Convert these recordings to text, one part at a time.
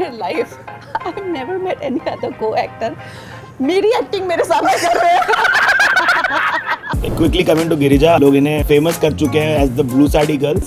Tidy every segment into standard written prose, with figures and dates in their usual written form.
entire life, I've never met any other co-actor. मेरी acting मेरे सामने कर रहे हैं। क्विकली कमिंग टू गिरिजा, लोग इन्हें फेमस कर चुके हैं as the blue sari girl.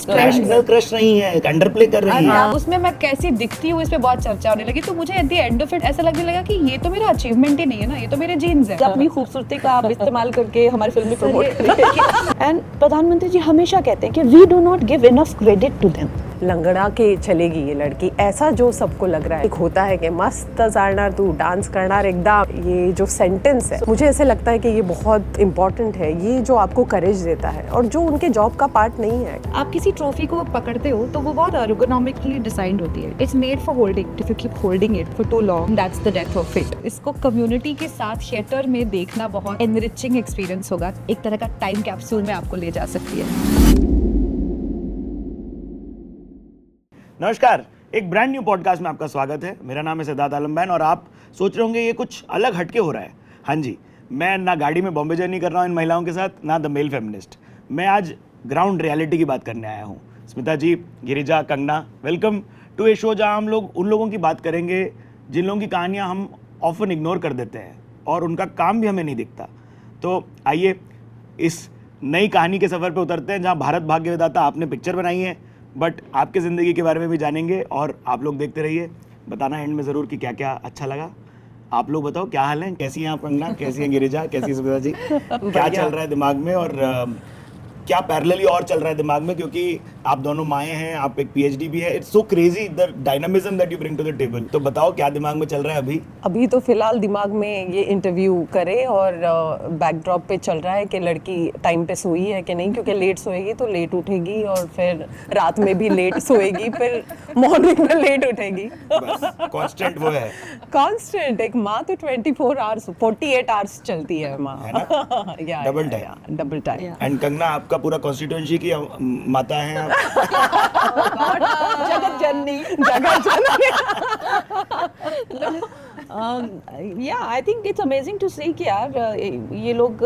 Crush नहीं है, अंडर प्ले कर रही है। उसमें मैं कैसी दिखती हूँ इस पे बहुत चर्चा होने लगी, तो मुझे at the end of it ऐसा लगने लगा कि ये तो मेरा अचीवमेंट ही नहीं है ना, ये तो मेरे जीन्स है। अपनी खूबसूरती का आप इस्तेमाल करके हमारी फिल्म में प्रमोट करिए। एंड प्रधानमंत्री जी हमेशा कहते हैं कि we do not give enough credit to them. लंगड़ा के चलेगी ये लड़की, ऐसा जो सबको लग रहा है। एक होता है कि मस्त जाना तू डांस करना एकदम, ये जो सेंटेंस है मुझे ऐसे लगता है कि ये बहुत इंपॉर्टेंट है, ये जो आपको करेज देता है और जो उनके जॉब का पार्ट नहीं है। आप किसी ट्रॉफी को पकड़ते हो तो वो बहुत ergonomically डिजाइंड होती है। It's made for holding, if you keep holding it for too long that's the death of it. इसको कम्युनिटी के साथ थिएटर में देखना बहुत एनरिचिंग एक्सपीरियंस होगा, एक तरह का टाइम कैप्सूल में आपको ले जा सकती है। नमस्कार, एक ब्रांड न्यू पॉडकास्ट में आपका स्वागत है। मेरा नाम है सिद्धार्थ आलमबैन और आप सोच रहे होंगे ये कुछ अलग हटके हो रहा है। हाँ जी, मैं ना गाड़ी में बॉम्बे जर्नी कर रहा हूँ इन महिलाओं के साथ, ना द मेल फेमिनिस्ट। मैं आज ग्राउंड रियलिटी की बात करने आया हूँ। Smita ji, Girija, Kangana, welcome to a show जहाँ हम लोग उन लोगों की बात करेंगे जिन लोगों की कहानियाँ हम ऑफन इग्नोर कर देते हैं और उनका काम भी हमें नहीं दिखता। तो आइए इस नई कहानी के सफ़र पर उतरते हैं जहाँ भारत भाग्य विधाता आपने पिक्चर बनाई है, बट आपके ज़िंदगी के बारे में भी जानेंगे और आप लोग देखते रहिए। बताना एंड में ज़रूर कि क्या क्या अच्छा लगा। आप लोग बताओ क्या हाल है, कैसी हैं आप कंगना, कैसी हैं गिरिजा, कैसी है स्मिता जी, क्या चल रहा है दिमाग में और क्या पैरेलली और चल रहा है दिमाग में, क्योंकि आप दोनों माएँ हैं, आप एक पीएचडी भी है। It's so crazy the dynamism that you bring to the table. तो बताओ क्या दिमाग में चल रहा है अभी तो फिलहाल दिमाग में ये इंटरव्यू करे और बैकड्रॉप पे चल रहा है कि लड़की टाइम पे सोई है कि नहीं, क्योंकि लेट सोएगी तो लेट उठेगी और फिर रात में भी लेट सोएगी, फिर मॉर्निंग में लेट उठेगी। बस कांस्टेंट वो है, कांस्टेंट। एक माँ तो 24 आवर्स 48 आवर्स चलती है माँ, है ना? Double time. एंड कंगना, आपका पूरा कॉन्स्टिट्यूएंसी की माता है आप। जगत जननी। या I think it's amazing to see कि यार ये लोग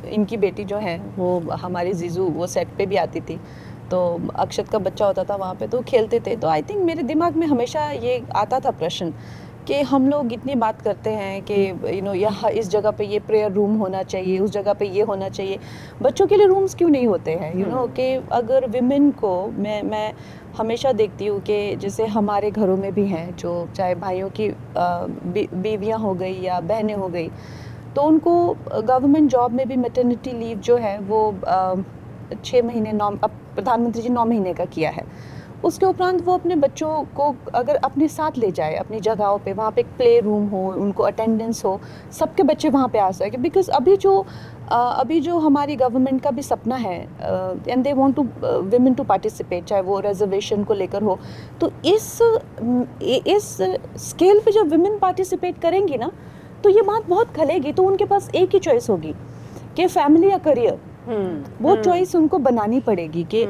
इनकी बेटी जो है वो हमारी जीजू वो सेट पे भी आती थी, तो अक्षत का बच्चा होता था वहाँ पे तो खेलते थे। तो आई थिंक मेरे दिमाग में हमेशा ये आता था प्रश्न कि हम लोग इतनी बात करते हैं कि यहाँ इस जगह पे ये प्रेयर रूम होना चाहिए, उस जगह पे ये होना चाहिए, बच्चों के लिए रूम्स क्यों नहीं होते हैं? कि अगर विमेन को मैं हमेशा देखती हूँ कि जैसे हमारे घरों में भी हैं जो चाहे भाइयों की बीवियाँ हो गई या बहनें हो गई, तो उनको गवर्नमेंट जॉब में भी मैटरनिटी लीव जो है वो 6 महीने अब प्रधानमंत्री जी 9 महीने का किया है। उसके उपरांत वो अपने बच्चों को अगर अपने साथ ले जाए अपनी जगहों पे, वहाँ पे एक प्ले रूम हो, उनको अटेंडेंस हो, सबके बच्चे वहाँ पे आ सके। बिकॉज अभी जो हमारी गवर्नमेंट का भी सपना है and they want to women to participate, चाहे वो रिजर्वेशन को लेकर हो, तो इस स्केल पे जब विमेन पार्टिसिपेट करेंगी ना तो ये बात बहुत खलेगी। तो उनके पास एक ही चॉइस होगी कि फैमिली या करियर, वो चॉइस उनको बनानी पड़ेगी कि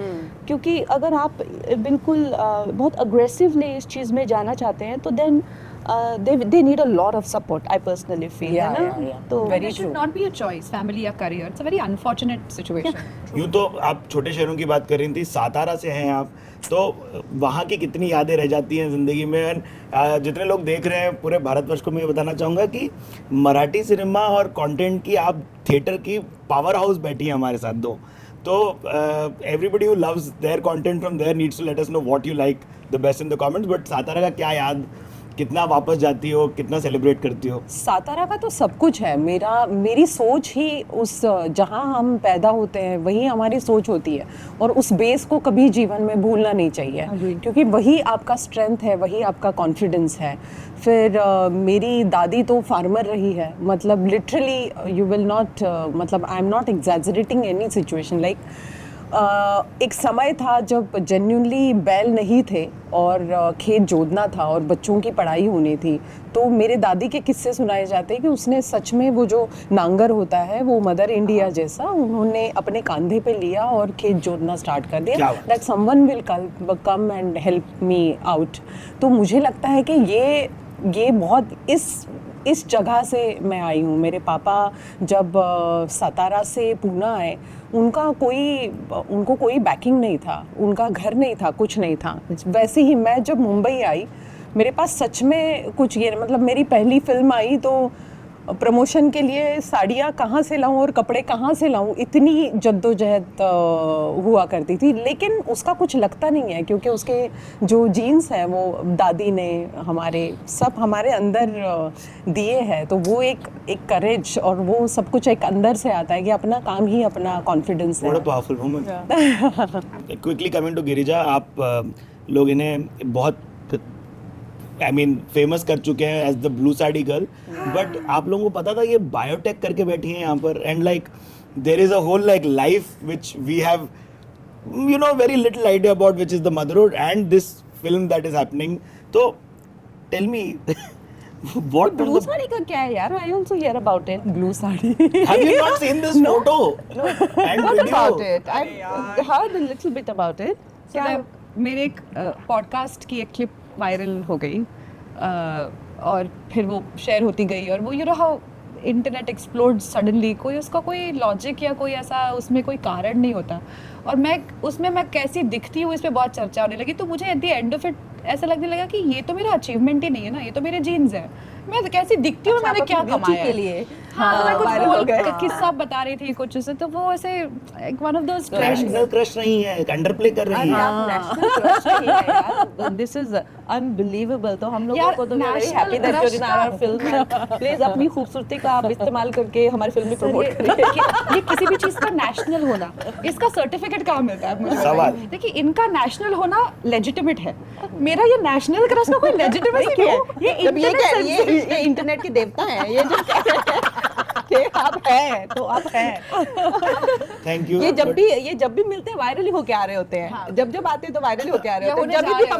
क्योंकि अगर आप बिल्कुल बहुत अग्रेसिवली इस चीज़ में जाना चाहते हैं तो then they need a lot of support, I personally feel, है ना? तो There should not be a choice, family या career. It's a very unfortunate situation. यूँ तो आप छोटे शहरों की बात कर रही थी, सातारा से हैं आप, तो वहाँ की कितनी यादें रह जाती हैं ज़िंदगी में। जितने लोग देख रहे हैं पूरे भारतवर्ष को मैं ये बताना चाहूँगा कि मराठी सिनेमा और कंटेंट की आप थिएटर की पावर हाउस बैठी हैं हमारे साथ दो। तो everybody who loves their content from their needs to let us know what you like the best in the comments. But Satara का क्या याद, कितना वापस जाती हो, कितना सेलिब्रेट करती हो? सातारा का तो सब कुछ है। मेरी सोच ही उस जहाँ हम पैदा होते हैं वही हमारी सोच होती है और उस बेस को कभी जीवन में भूलना नहीं चाहिए, क्योंकि वही आपका स्ट्रेंथ है, वही आपका कॉन्फिडेंस है। फिर मेरी दादी तो फार्मर रही है, मतलब लिटरली यू विल नॉट, मतलब आई am not exaggerating any situation. Like एक समय था जब जेन्युइनली बैल नहीं थे और खेत जोतना था और बच्चों की पढ़ाई होनी थी, तो मेरे दादी के किस्से सुनाए जाते हैं कि उसने सच में वो जो नांगर होता है वो मदर इंडिया जैसा उन्होंने अपने कंधे पे लिया और खेत जोतना स्टार्ट कर दिया, that someone will come and help me out. तो मुझे लगता है कि ये बहुत इस जगह से मैं आई हूँ। मेरे पापा जब सतारा से पूना आए, उनको कोई बैकिंग नहीं था, उनका घर नहीं था, कुछ नहीं था। वैसे ही मैं जब मुंबई आई, मेरे पास सच में कुछ ये मतलब मेरी पहली फिल्म आई तो प्रमोशन के लिए साड़ियाँ कहाँ से लाऊं और कपड़े कहाँ से लाऊं, इतनी जद्दोजहद हुआ करती थी। लेकिन उसका कुछ लगता नहीं है, क्योंकि उसके जो जीन्स हैं वो दादी ने सब हमारे अंदर दिए हैं। तो वो एक करेज और वो सब कुछ एक अंदर से आता है कि अपना काम ही अपना कॉन्फिडेंस है। What a powerful woman. Quickly coming to Girija, आप लोग इन्हें बहुत फेमस कर चुके हैं as the blue sari girl, but आप लोगों को पता था ये बायोटेक करके बैठी हैं यहाँ पर, and like there is a whole like life which we have very little idea about, which is the motherhood and this film that is happening. तो tell me what blue sari का क्या है यार? I also hear about it. Blue sari have you not seen this photo and What video? about it? I heard a little bit about it. क्या मेरे एक podcast की एक क्लिप वायरल हो गई और फिर वो शेयर होती गई, और वो you know how internet explode suddenly, कोई उसका कोई लॉजिक या कोई ऐसा उसमें कोई कारण नहीं होता, और मैं कैसी दिखती हूँ इस पे बहुत चर्चा होने लगी. तो मुझे at the end of it ऐसा लगने लगा कि ये तो मेरा अचीवमेंट ही नहीं है ना, ये तो मेरे जीन्स है. मैं कैसी दिखती हूँ, मैंने क्या कमाया के लिए. हाँ, तो मैं कुछ viral हो गए. किस्सा बता रही थी कुछ से, तो वो ऐसे one of those national crush नहीं है, अंडरप्ले कर रही है. नेशनल क्रश नहीं है यार. This is unbelievable. तो हम लोगों यार, को तो very national happy that crush in our film. Please अपनी खूबसूरती का आप इस्तेमाल करके हमारी फिल्म में प्रमोट करिए. ये किसी भी चीज का नेशनल होना, इसका सर्टिफिकेट कहाँ मिलता है मुझे? सवाल. देखिए, इनका नेशनल होना लेजिटिमेट है, मेरा ये नेशनल क्रश का कोई लेजिटिमेसी नहीं है. जब ये इंटरनेट के देवता हैं, ये जो कह रहे हैं कि आप हैं तो आप हैं. Thank you. ये जब भी मिलते हैं वायरल ही होके आ रहे होते हैं. हाँ. जब आते हैं तो वायरल ही होके आ रहे या होते हैं. होने जब जा भी रहे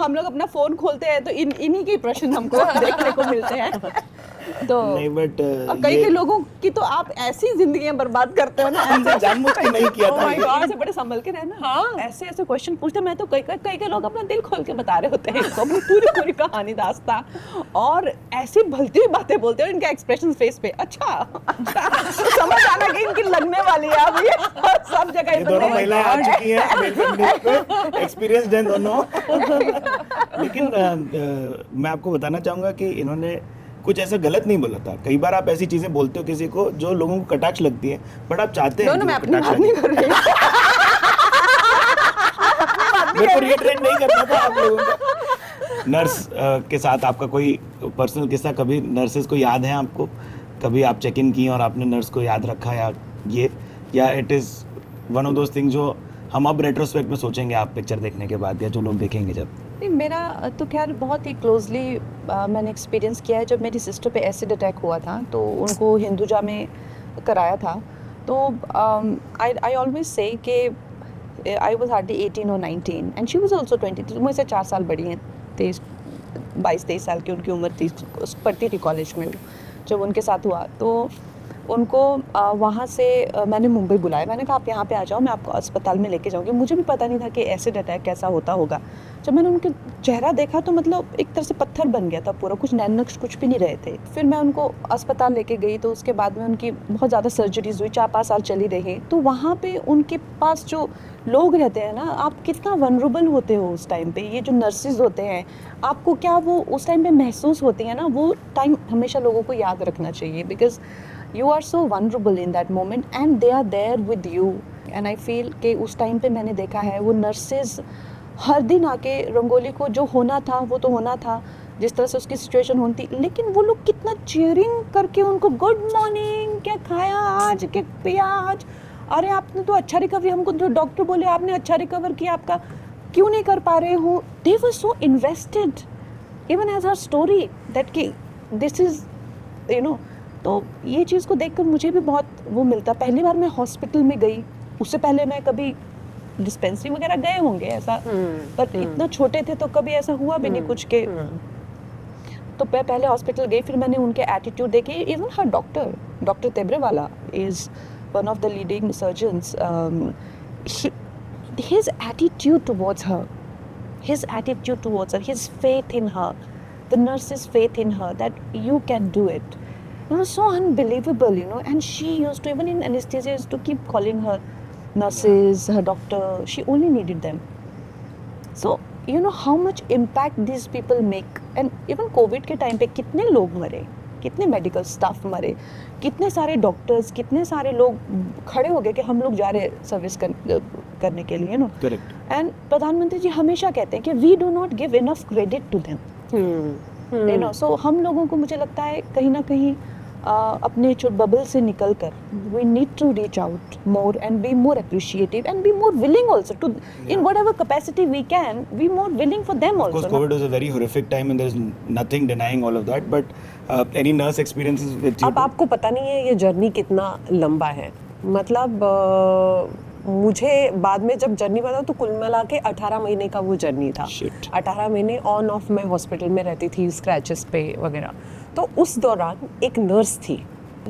हम लोग अपना फोन खोलते हैं तो इन्हीं के प्रश्न हमको देखने को मिलते हैं. तो नहीं, बट अब कई लोगों की तो आप ऐसी जिंदगियां बर्बाद करते हो ना. ऐसे जानबूझ के नहीं किया Oh था my ये. God, ऐसे बड़े संभल के रहना. हाँ. ऐसे क्वेश्चन पूछते. मैं तो कई लोग अपना दिल खोल के बता रहे होते हैं इनको अपनी पूरी कहानी दास्ता, और ऐसी भलती हुई बातें बोलते हैं. इनका एक्सप्रेशन फेस पे अच्छा तो समझ आना कि इनकी लगने वाली है अब ये सब जगह. ये दोनों महिलाएं आ चुकी हैं मेरे फेमिनिस्ट पे, एक्सपीरियंस हैं दोनों. लेकिन मैं आपको बताना चाहूंगा कि इन्होंने कुछ ऐसा गलत नहीं बोला था. कई बार आप ऐसी चीजें बोलते हो किसी को जो लोगों को कटाक्ष लगती है, बट आप चाहते हैं मैं कि अपनी कटाक्ष बात नहीं कर रही. मेरे को रिट्रेट नहीं करना था आप लोगों का. नर्स के साथ आपका कोई पर्सनल किस्सा, कभी नर्सेस को याद है आपको? कभी आप चेक इन किए और आपने नर्स को याद रखा, या it is one of those things जो हम अब रेट्रोस्पेक्ट में सोचेंगे आप पिक्चर देखने के बाद, या जो लोग देखेंगे जब? नहीं, मेरा तो खैर बहुत ही क्लोजली मैंने एक्सपीरियंस किया है. जब मेरी सिस्टर पे एसिड अटैक हुआ था तो उनको हिंदुजा में कराया था. तो आई ऑलवेज से कि आई वाज हार्डली 18 और 19 एंड शी वाज आल्सो 23. मुझसे 4 साल बड़ी हैं, 22-23 साल की उनकी उम्र थी. पढ़ती थी कॉलेज में जब उनके साथ हुआ. तो उनको वहाँ से मैंने मुंबई बुलाया. मैंने कहा आप यहाँ पे आ जाओ, मैं आपको अस्पताल में लेके जाऊँगी. मुझे भी पता नहीं था कि एसिड अटैक कैसा होता होगा. जब मैंने उनके चेहरा देखा तो मतलब एक तरह से पत्थर बन गया था पूरा. कुछ नैन नक्श कुछ भी नहीं रहे थे. फिर मैं उनको अस्पताल लेके गई तो उसके बाद में उनकी बहुत ज़्यादा सर्जरीज हुई. 4-5 साल चली रही. तो वहाँ पे उनके पास जो लोग रहते हैं ना, आप कितना वनरेबल होते हो उस टाइम पे. ये जो नर्सिस होते हैं, आपको क्या वो उस टाइम पे महसूस होती है ना, वो टाइम हमेशा लोगों को याद रखना चाहिए. Because you are so vulnerable in that moment and they are there with you. and I feel कि उस टाइम पे मैंने देखा है वो नर्सेज हर दिन आके रंगोली को जो होना था वो तो होना था, जिस तरह से उसकी सिचुएशन होती, लेकिन वो लोग कितना चीयरिंग करके उनको गुड मॉर्निंग, क्या खाया आज, क्या पिया आज, अरे आपने तो अच्छा रिकवरी, हमको जो डॉक्टर बोले आपने अच्छा रिकवर किया, आपका क्यों नहीं कर पा रहे हो. They were so invested even as her story that कि दिस इज यू नो. तो ये चीज़ को देखकर मुझे भी बहुत वो मिलता. पहली बार मैं हॉस्पिटल में गई, उससे पहले मैं कभी डिस्पेंसरी वगैरह गए होंगे ऐसा, पर इतना छोटे थे तो कभी ऐसा हुआ भी नहीं कुछ के. तो मैं पहले हॉस्पिटल गई, फिर मैंने उनके एटीट्यूड देखे. Even her doctor Tebrewala is one of the leading surgeons. his attitude towards her, his faith in her, the nurse's faith in her that you can do it. It was so unbelievable, you know. And she used to, even in anesthesia, used to keep calling her nurses, her doctor. She only needed them. So you know how much impact these people make. And even COVID के time पे कितने लोग मरे, कितने medical staff मरे, कितने सारे doctors, कितने सारे लोग खड़े हो गए कि हम लोग जा रहे सर्विस करने के लिए, नो. करेक्ट. एंड प्रधानमंत्री जी हमेशा कहते हैं कि we do not give enough credit to them, you know. So हम लोगों को, मुझे लगता है कहीं ना कहीं अपने बबल से निकल कर we need to reach out more and be more appreciative and be more willing also to, in whatever capacity we can be more willing for them Of course, also. COVID was a very horrific time, and there's nothing denying all of that. But any nurse experiences with you? अब आपको पता नहीं है ये journey कितना लंबा है. मतलब मुझे बाद में जब जर्नी पता तो कुल मिला के 18 महीने का वो जर्नी था. Shit. 18 महीने ऑन ऑफ मैं हॉस्पिटल में रहती थी, स्क्रैचेस पे वगैरह. तो उस दौरान एक नर्स थी,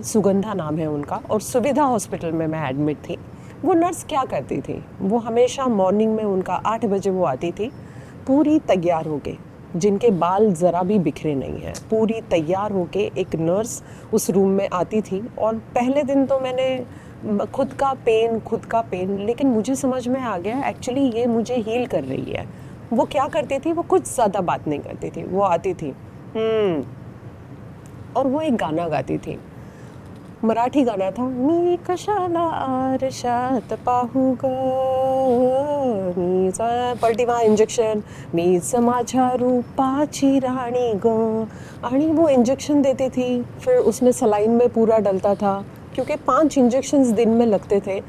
सुगंधा नाम है उनका, और सुविधा हॉस्पिटल में मैं एडमिट थी. वो नर्स क्या करती थी, वो हमेशा मॉर्निंग में उनका 8 बजे वो आती थी, पूरी तैयार होके, जिनके बाल ज़रा भी बिखरे नहीं हैं, पूरी तैयार होके एक नर्स उस रूम में आती थी. और पहले दिन तो मैंने खुद का पेन, लेकिन मुझे समझ में आ गया एक्चुअली ये मुझे हील कर रही है. वो क्या करती थी, वो कुछ ज़्यादा बात नहीं करती थी, वो आती थी और वो एक गाना गाती थी, मराठी गाना था. मी कशाला आरशात पाहू ग, मीचा पलटीमा इंजेक्शन, मीच माझ्या रूपाची राणी ग. आणि वो इंजेक्शन देती थी, फिर उसमें सलाइन में पूरा डलता था, क्योंकि 5 इंजेक्शंस दिन में लगते थे.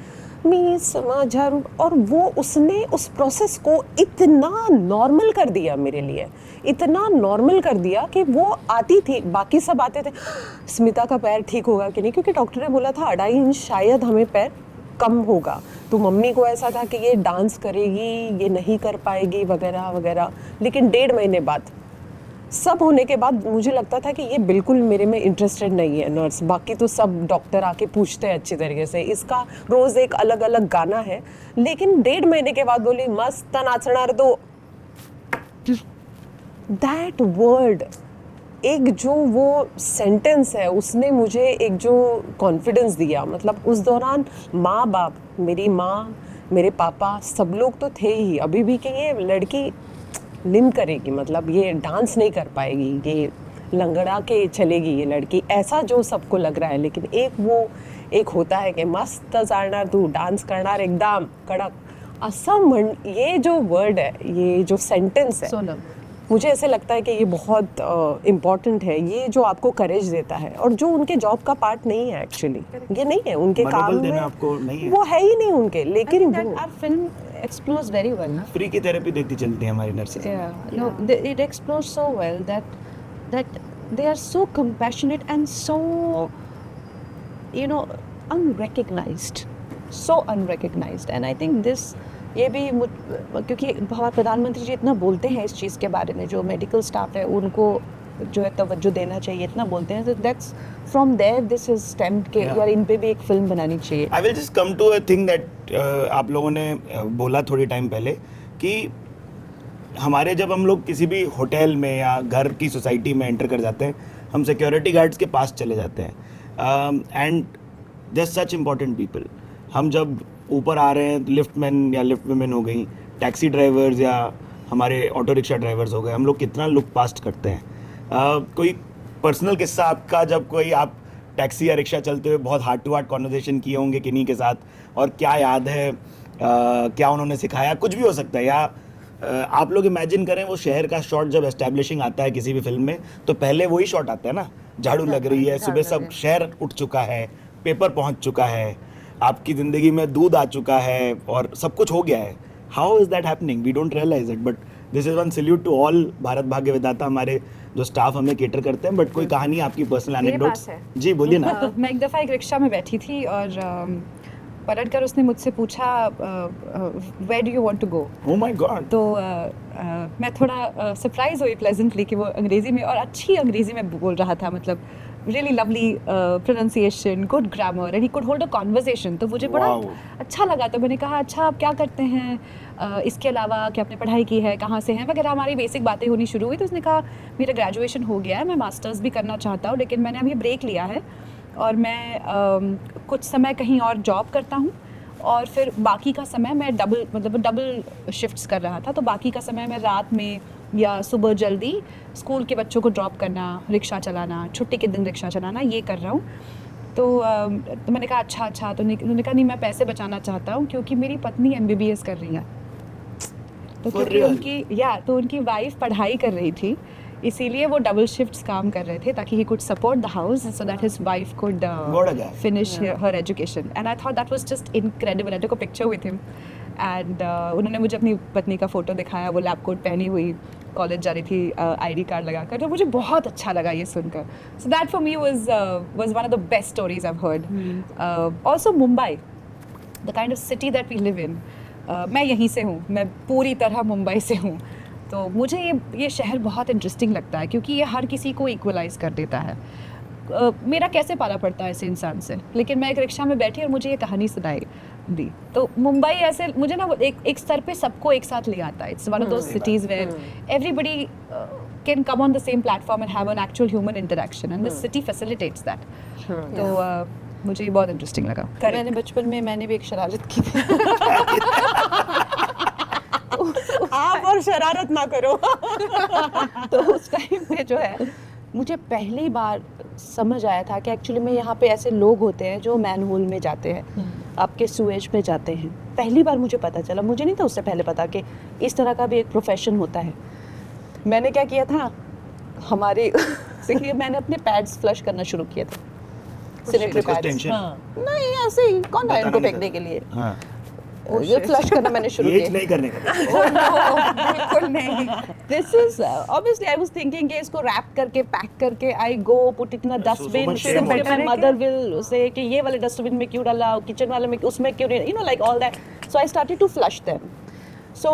मी समाजा रूप, और वो उसने उस प्रोसेस को इतना नॉर्मल कर दिया मेरे लिए, इतना नॉर्मल कर दिया कि वो आती थी, बाकी सब आते थे, स्मिता का पैर ठीक होगा कि नहीं, क्योंकि डॉक्टर ने बोला था 2.5 इंच शायद हमें पैर कम होगा. तो मम्मी को ऐसा था कि ये डांस करेगी, ये नहीं कर पाएगी वगैरह वगैरह. लेकिन 1.5 महीने बाद, सब होने के बाद मुझे लगता था कि ये बिल्कुल मेरे में इंटरेस्टेड नहीं है नर्स. बाकी तो सब डॉक्टर आके पूछते हैं अच्छी तरीके से, इसका रोज़ एक अलग अलग गाना है. लेकिन 1.5 महीने के बाद बोली मस्त नाचणार दो. दैट वर्ड, एक जो वो सेंटेंस है, उसने मुझे एक जो कॉन्फिडेंस दिया. मतलब उस दौरान माँ बाप, मेरी माँ, मेरे पापा, सब लोग तो थे ही अभी भी कि ये लड़की लिम करेगी, मतलब ये डांस नहीं कर पाएगी, ये लंगड़ा के चलेगी ये लड़की, ऐसा जो सबको लग रहा है. लेकिन एक होता है कि मस्त जाणार तू, डांस करणार एकदम कडक, असं ये जो वर्ड है, ये जो सेंटेंस है, सोनम, मुझे ऐसे लगता है कि ये बहुत इम्पॉर्टेंट है. ये जो आपको करेज देता है, और जो उनके जॉब का पार्ट नहीं है एक्चुअली, ये नहीं है उनके काम मनोबल देना में, आपको नहीं है. वो है ही नहीं उनके. लेकिन that our film explores very well, na? Free की थेरेपी देती चलती है हमारी nurses. Yeah, no, it explores so well that they are so compassionate and so, you know, unrecognized, so unrecognized. And I think this, ये भी क्योंकि हमारे प्रधानमंत्री जी इतना बोलते हैं इस चीज़ के बारे में, जो मेडिकल स्टाफ है उनको जो है तवज्जो देना चाहिए, इतना बोलते हैं. That's from there this is stemmed के यार इन पे भी एक फिल्म बनानी चाहिए. I will just come to a thing that आप लोगों ने बोला थोड़ी टाइम पहले कि हमारे जब हम लोग किसी भी होटल में या घर की सोसाइटी में एंटर कर जाते हैं, हम सिक्योरिटी गार्ड्स के पास चले जाते हैं. And they are such important people. हम जब ऊपर आ रहे हैं, लिफ्ट मैन या लिफ्ट वुमेन हो गई, टैक्सी ड्राइवर्स या हमारे ऑटो रिक्शा ड्राइवर्स हो गए, हम लोग कितना लुक पास्ट करते हैं. कोई पर्सनल किस्सा आपका, जब कोई आप टैक्सी या रिक्शा चलते हुए बहुत हार्ट टू हार्ट कॉन्वर्जेशन किए होंगे किन्हीं के साथ, और क्या याद है, क्या उन्होंने सिखाया, कुछ भी हो सकता है. या आप लोग इमेजिन करें वो शहर का शॉट जब एस्टैब्लिशिंग आता है किसी भी फिल्म में, तो पहले वही शॉट आता है ना, झाड़ू लग रही है, सुबह सब शहर उठ चुका है, पेपर पहुंच चुका है, आपकी ज़िंदगी में दूध आ चुका है और सब कुछ हो गया है. How is that happening? We don't realise it, but this is one salute to all Bharat भाग्य विधाता, हमारे जो स्टाफ हमें केटर करते हैं. बट कोई कहानी आपकी पर्सनल एनेक्डोट्स? जी बोलिए ना. मैं एक दफ़ा एक रिक्शा में बैठी थी और पलट कर उसने मुझसे पूछा where do you want to go. Oh my god. तो मैं थोड़ा सरप्राइज हुई प्लेजेंटली कि वो अंग्रेज़ी में और अच्छी अंग्रेज़ी में बोल रहा था. मतलब really lovely pronunciation, good grammar, and he could hold a conversation. तो मुझे बड़ा Wow. अच्छा लगा. तो मैंने कहा अच्छा आप क्या करते हैं, इसके अलावा क्या आपने पढ़ाई की है, कहाँ से हैं वगैरह, हमारी बेसिक बातें होनी शुरू हुई. तो उसने कहा मेरा ग्रेजुएशन हो गया है, मैं मास्टर्स भी करना चाहता हूँ, लेकिन मैंने अभी ब्रेक लिया है और मैं कुछ समय कहीं और जॉब करता हूँ और फिर बाकी का समय मैं डबल शिफ्ट्स कर रहा था. तो बाकी का समय मैं रात में या सुबह जल्दी स्कूल के बच्चों को ड्रॉप करना, रिक्शा चलाना, छुट्टी के दिन रिक्शा चलाना, ये कर रहा हूँ. तो मैंने कहा अच्छा. तो उन्होंने कहा नहीं, मैं पैसे बचाना चाहता हूँ क्योंकि मेरी पत्नी MBBS कर रही है. तो For क्योंकि real? तो उनकी वाइफ पढ़ाई कर रही थी, इसीलिए वो डबल शिफ्ट्स काम कर रहे थे ताकि he could support the house so that his wife could What a guy. finish her education. And I thought that was just incredible. I took a picture with him and उन्होंने मुझे अपनी पत्नी का फोटो दिखाया, वो lab coat पहनी हुई college जा रही थी ID कार्ड लगाकर. तो मुझे बहुत अच्छा लगा ये सुनकर. So that for me was one of the best stories I've heard. Also Mumbai, the kind of city that we live in. मैं यहीं से हूँ, मैं पूरी तरह मुंबई से हूँ. तो मुझे ये शहर बहुत इंटरेस्टिंग लगता है क्योंकि ये हर किसी को इक्वलाइज कर देता है. मेरा कैसे पाला पड़ता है ऐसे इंसान से, लेकिन मैं एक रिक्शा में बैठी और मुझे ये कहानी सुनाई दी. तो मुंबई ऐसे मुझे ना एक स्तर पे सबको एक साथ ले आता है. It's one of those cities where everybody can come on the same platform and have an actual human interaction and this city facilitates that. तो मुझे ये बहुत इंटरेस्टिंग लगा. मैंने बचपन में मैंने भी एक शरारत की थी. आप और शरारत ना करो. तो उस टाइम पे जो है मुझे पहली बार समझ आया था कि एक्चुअली में यहाँ पे ऐसे लोग होते हैं जो मैनहोल में जाते हैं, आपके सूएज में जाते हैं. पहली बार मुझे पता चला, मुझे नहीं था उससे पहले पता कि इस तरह का भी एक प्रोफेशन होता है. मैंने क्या किया था, हमारे इसलिए मैंने अपने पैड्स फ्लश करना शुरू किए थे. सैनिटरी कुछ पैड्स टेंशन? नहीं, ऐसे ही कौन है उनको बताना फेंकने के लिए. हाँ, ये फ्लश करना मैंने शुरू ये किया. नहीं करने का. बिल्कुल नहीं. This is obviously I was thinking कि इसको रैप करके पैक करके I go put it in a dustbin. much फिर shame my होता है mother will say कि ये वाले डस्टबिन में क्यों डाला, किचन वाले में उसमें क्यों नहीं, you know, like all that. So I started to flush them. So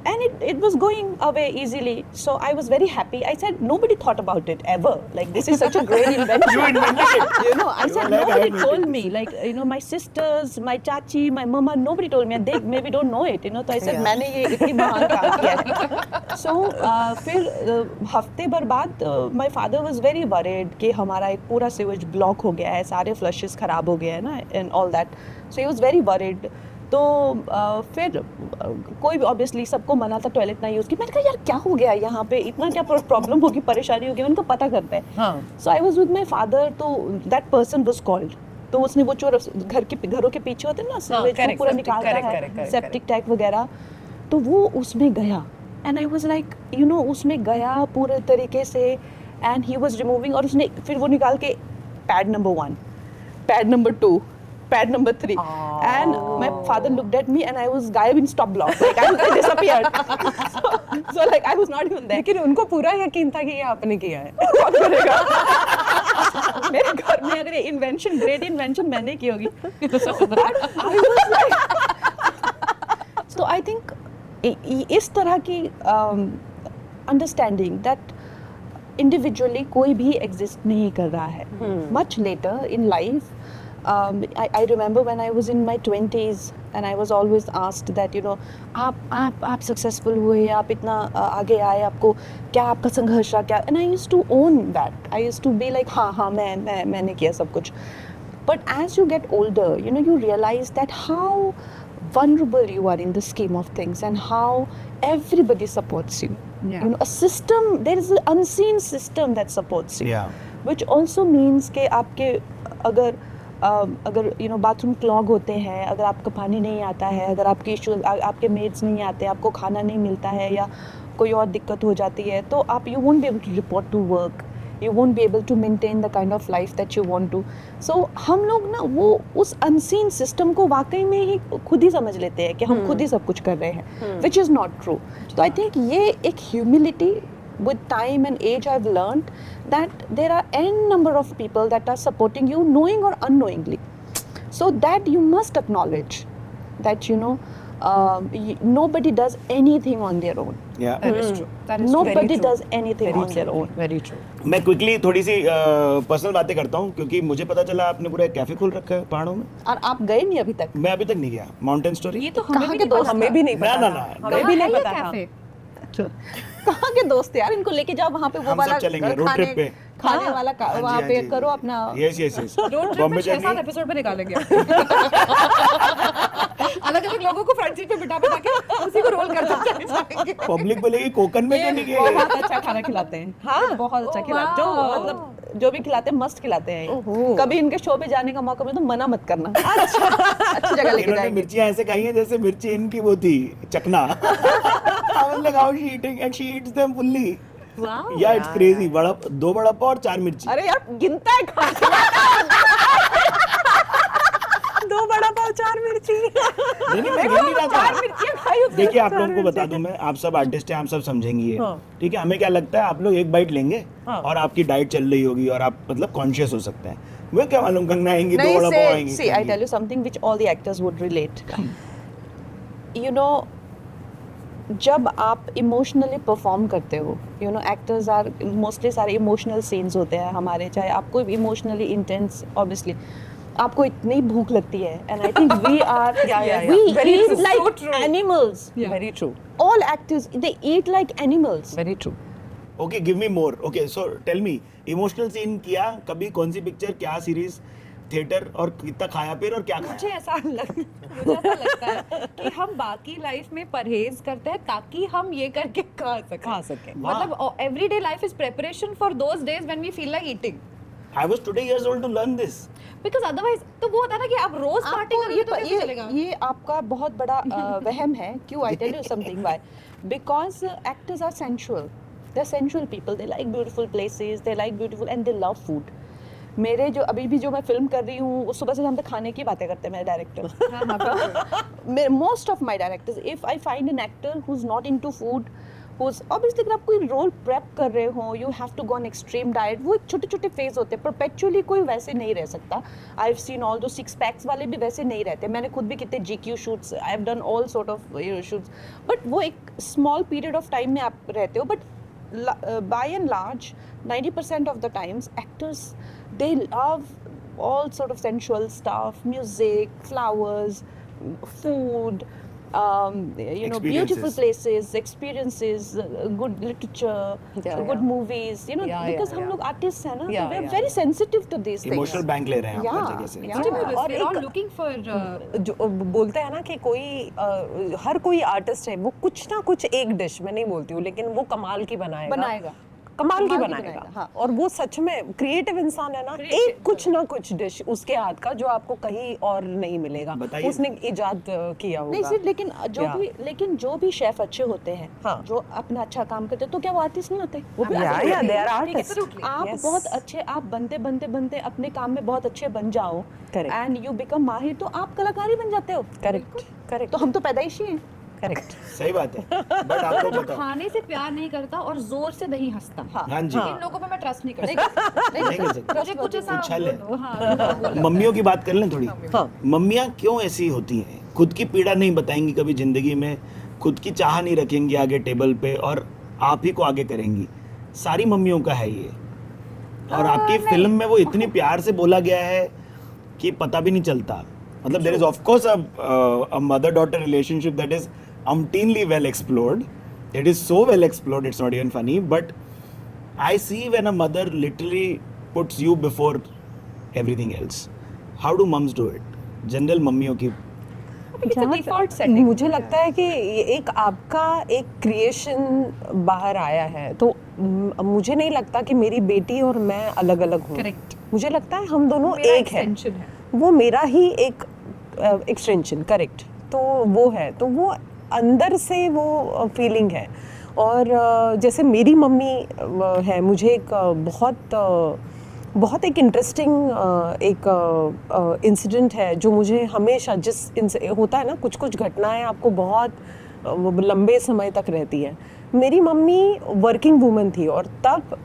and it was going away easily. So I was very happy. I said nobody thought about it ever. Like this is such a great invention. You invented it. You know, I You said were like, I nobody invented told it. me. Like you know, my sisters, my chachi, my mama, nobody told me. And they maybe don't know it. You know, so I said मैंने ये इतनी महान काम किया है. So फिर हफ्ते भर बाद my father was very worried कि हमारा एक पूरा सीवेज ब्लॉक हो गया है, सारे फ्लशेस खराब हो गए हैं ना, and all that. So he was very worried. तो फिर कोई भी ऑब्वियसली सबको मना था टॉयलेट ना यूज़ की. मैंने कहा यार क्या हो गया यहाँ पे, इतना क्या प्रॉब्लम होगी, परेशानी होगी, उनको पता करते हैं. So I was with my father. तो दैट पर्सन वाज कॉल्ड. तो उसने वो जो घरों के पीछे होते हैं ना सीवेज को पूरा निकालता है, सेप्टिक टैंक वगैरह, तो वो उसमें गया. And I was like you know, उसमें गया पूरे तरीके से एंड ही वाज रिमूविंग. और उसने फिर वो निकाल के pad number 1, pad number 2, pad number 3, and my father looked at me and I was गायब in stop block, like I disappeared. so like I was not even there. लेकिन उनको पूरा यकीन था कि ये आपने किया है. कौन करेगा? मेरे घर में अगर इन्वेंशन, ग्रेट इन्वेंशन मैंने की होगी. So that I was like, so I think इस तरह की understanding that individually कोई भी exist नहीं कर रहा है. Much later in life, I remember when I was in my 20s and I was always asked that you know आप successful हुए, आप इतना आगे आए, आपको क्या आपका संघर्ष रहा क्या. and I used to own that. I used to be like हाँ मैंने किया सब कुछ. but as you get older, you know, you realize that how vulnerable you are in the scheme of things and how everybody supports you. Yeah. You know, a system, there is an unseen system that supports you. Yeah. Which also means कि आपके अगर you know bathroom clog होते हैं, अगर आपका पानी नहीं आता है, अगर आपकी आपके मेड्स नहीं आते, आपको खाना नहीं मिलता है या कोई और दिक्कत हो जाती है, तो आप you won't be able to report to work, you won't be able to maintain the kind of life that you want to. So हम लोग ना वो उस unseen system को वाकई में ही खुद ही समझ लेते हैं कि हम खुद ही सब कुछ कर रहे हैं, which is not true. तो I think ये एक humility. With time and age, I've learned that there are n number of people that are supporting you, knowing or unknowingly. So that you must acknowledge that, you know, nobody does anything on their own. Yeah. That is true. That is Nobody true. does anything Very on their true. own. Very true. मैं quickly थोड़ी सी personal बातें करता हूँ क्योंकि मुझे पता चला आपने पूरा एक कैफे खोल रखा है पहाड़ों में. और आप गए नहीं अभी तक? मैं अभी तक नहीं गया. Mountain story. ये तो हमें कहाँ भी के नहीं दोस्त पता। हमें भी नहीं ना, पता ना, था. ना. हमें भी नहीं कहाँ है पता ये था. कैफे? कहाँ के दोस्त यार, इनको लेके जाओ वहाँ पे वो हम सब वाला चलेंगे, रोड ट्रिप पे. खाने हाँ। वाला हाँ जी, वहाँ हाँ पे जी. करो अपना. Yes yes yes. Road trip Bombay में 6-7 जर्नी. एपिसोड में निकालेंगे अलग अलग लोगों को फ्रंट सीट पे बिठा बिठा के उसी को रोल करते जाएंगे. पब्लिक बोलेगी कोकन में क्यों नहीं गए. बहुत अच्छा खाना खिलाते हैं. हाँ? बहुत अच्छा ओह, खिलाते, जो वाह। मतलब जो भी खिलाते हैं मस्त खिलाते हैं. ओहो। कभी इनके शो पे जाने का मौका मिले तो मना मत करना. अच्छा, अच्छी जगह लेके इन्होंने जाएंगे. मिर्चियाँ ऐसे खाई हैं जैसे मिर्ची इनकी वो थी चकना. I was like how she eating and she eats them fully. Yeah, it's crazy. बड़ा 2 बड़ा पाव और 4 मिर्ची. अरे यार गिनता है खा के. 2 बड़ा पाव 4 मिर्ची. नहीं मैं गिन नहीं रहा 4 था. मिर्चियाँ खाई उसने. देखिए आप लोगों को बता दूं मैं, आप सब आर्टिस्ट हैं, आप सब समझेंगे ये. हाँ. ठीक है, हमें क्या लगता है आप लोग एक बाइट लेंगे हाँ. और आपकी डाइट चल रही होगी और आप मतलब कॉन्शियस हो सकते हैं. वो क्या मालूम कंगना आएंगी 2 नहीं बड़ा पाव आएंगी. see I tell you something which all the actors would relate. You know, जब आप इमोशनली परफॉर्म करते हो, you know actors are mostly सारे इमोशनल सीन्स होते हैं हमारे, चाहे आपको इमोशनली इंटेंस, ऑब्वियसली आपको इतनी भूख लगती है, and I think we are yeah. We Very eat true. So like true. Animals. Very true. All actors they eat like animals. Very true. Okay give me more. Okay so tell me, emotional scene किया कभी, कौन सी picture, क्या series, theatre, और कितना खाया फिर और क्या मुझे खाया. ऐसा लगता है कि हम बाकी लाइफ में परहेज करते हैं ताकि हम ये करके खा सकें. मतलब everyday life is preparation for those days when we feel like eating. I was today years old to learn this. Because otherwise तो वो होता है ना कि आप रोज पार्टी आपको करोगे तो कैसे चलेगा. ये आपका बहुत बड़ा वहम है. क्यों? I tell you something why. Because actors are sensual. They are sensual people. They like beautiful places, they like beautiful and they love food. मेरे जो अभी भी जो मैं फिल्म कर रही हूँ, उस सुबह से हम तक खाने की बातें करते हैं मेरे director. Most of my directors, if I find an actor who is not into food, obviously अगर आप कोई रोल प्रेप कर रहे हो, you have to go on extreme diet. वो छोटे छोटे फेज होते हैं. परपेचुअली कोई वैसे नहीं रह सकता. आई हैव सीन ऑल दो 6 पैक्स वाले भी वैसे नहीं रहते. मैंने खुद भी कितने GQ shoots, I have done all sort of shoots, but वो एक स्मॉल पीरियड ऑफ टाइम में आप रहते हो. But by and large 90% of the times actors, they love all sort of sensual stuff, music, flowers, food, you know, beautiful places, experiences, good literature, good movies, you know, because हम लोग artists हैं ना, so we are very sensitive to these things. Emotional bank ले रहे हैं आप हर जगह से. Yeah. और एक लुकिंग फॉर जो बोलते हैं ना कि कोई हर कोई आर्टिस्ट है, वो कुछ ना कुछ एक डिश, मैं नहीं बोलती हूँ, लेकिन वो कमाल की बनाएगा. कमाल की बनाएगा. हाँ. और वो सच में क्रिएटिव इंसान है ना. एक कुछ ना कुछ डिश उसके हाथ का जो आपको कहीं और नहीं मिलेगा. बताइए. उसने इजाद किया होगा. नहीं सिर्फ, लेकिन जो भी शेफ अच्छे होते हैं, हाँ. जो अपना अच्छा काम करते हैं, तो क्या वो आर्टिस्ट नहीं होते? वो भी Yeah, artist yeah, होते they हैं. are artists. आप Yes. बहुत अच्छे, आप बनते अपने काम में बहुत अच्छे बन जाओ, Correct. एंड यू बिकम माहिर, तो आप कलाकार ही बन जाते हो. करेक्ट तो हम तो पैदाइशी हैं. करेक्ट. सही बात है. बट आप लोग बताओ. खाने से प्यार नहीं करता और जोर से नहीं हंसता. हाँ जी. इन लोगों पे मैं ट्रस्ट नहीं कर सकती. नहीं कर सकते. मुझे कुछ ऐसा उछाल है. बोलो, हाँ. मम्मियों की बात कर लें थोड़ी. हाँ. मम्मियाँ क्यों ऐसी होती हैं? खुद की पीड़ा नहीं बताएंगी कभी जिंदगी में, खुद की चाह नहीं रखेंगी आगे टेबल पे, और आप ही को आगे करेंगी. सारी मम्मियों का है ये. और आपकी फिल्म में वो इतनी प्यार से बोला गया है कि पता भी नहीं चलता. मतलब there is of course a mother daughter relationship that is umpteenly well explored. It is so well explored, it's not even funny. But I see when a mother literally puts you before everything else. How do mums do it? General मम्मियों की. Default setting. मुझे लगता है कि ये एक आपका एक creation बाहर आया है, तो मुझे नहीं लगता कि मेरी बेटी और मैं अलग अलग हूँ. करेक्ट. मुझे लगता है हम दोनों मेरा एक है. extension है. वो मेरा ही एक एक्सटेंशन. करेक्ट. तो वो है, तो वो अंदर से वो फीलिंग है. और जैसे मेरी मम्मी है, मुझे एक बहुत एक इंटरेस्टिंग एक इंसिडेंट है जो मुझे हमेशा होता है ना, कुछ घटनाएं आपको बहुत लंबे समय तक रहती है. मेरी मम्मी वर्किंग वूमन थी, और तब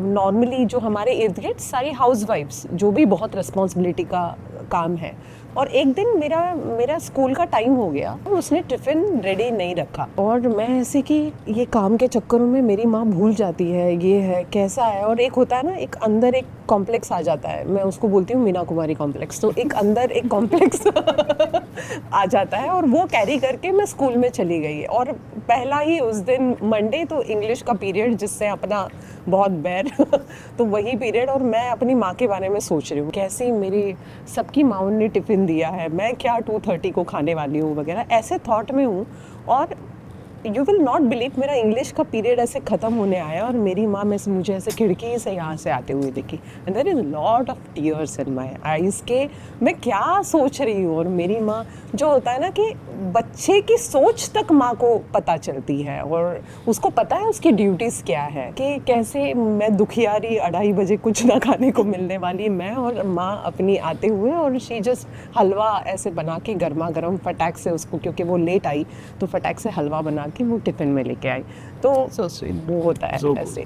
नॉर्मली जो हमारे इर्द गिर्द सारी हाउस वाइफ्स, जो भी बहुत रिस्पॉन्सिबिलिटी का काम है, और एक दिन मेरा स्कूल का टाइम हो गया और उसने टिफ़िन रेडी नहीं रखा और मैं ऐसे कि ये काम के चक्करों में मेरी माँ भूल जाती है, ये है कैसा है। और एक होता है ना, एक अंदर एक कॉम्प्लेक्स आ जाता है, मैं उसको बोलती हूँ मीना कुमारी कॉम्प्लेक्स। तो एक अंदर एक कॉम्प्लेक्स आ जाता है और वो कैरी करके मैं स्कूल में चली गई। और पहला ही उस दिन मंडे, तो इंग्लिश का पीरियड जिससे अपना बहुत बैर तो वही पीरियड, और मैं अपनी माँ के बारे में सोच रही हूँ कैसी मेरी सबकी माँ ने टिफ़िन दिया है, मैं क्या 2:30 को खाने वाली हूँ वगैरह, ऐसे थॉट में हूँ। और यू विल नॉट बिलीव, मेरा इंग्लिश का पीरियड ऐसे ख़त्म होने आया और मेरी माँ में से मुझे ऐसे खिड़की से यहाँ से आते हुए दिखी, and there is lot of tears in my eyes के मैं क्या सोच रही हूँ। और मेरी माँ, जो होता है ना कि बच्चे की सोच तक माँ को पता चलती है और उसको पता है उसकी ड्यूटीज़ क्या है, कि कैसे मैं दुखियारी 2:30 बजे कुछ ना खाने को मिलने वाली, मैं और माँ अपनी आते हुए, और शी जस्ट हलवा ऐसे बना के गर्मा गर्म फटाक से उसको, क्योंकि वो लेट आई तो फटाक से हलवा बना कि वो टिफ़िन में लेके आई। तो So sweet. वो होता है So ऐसे।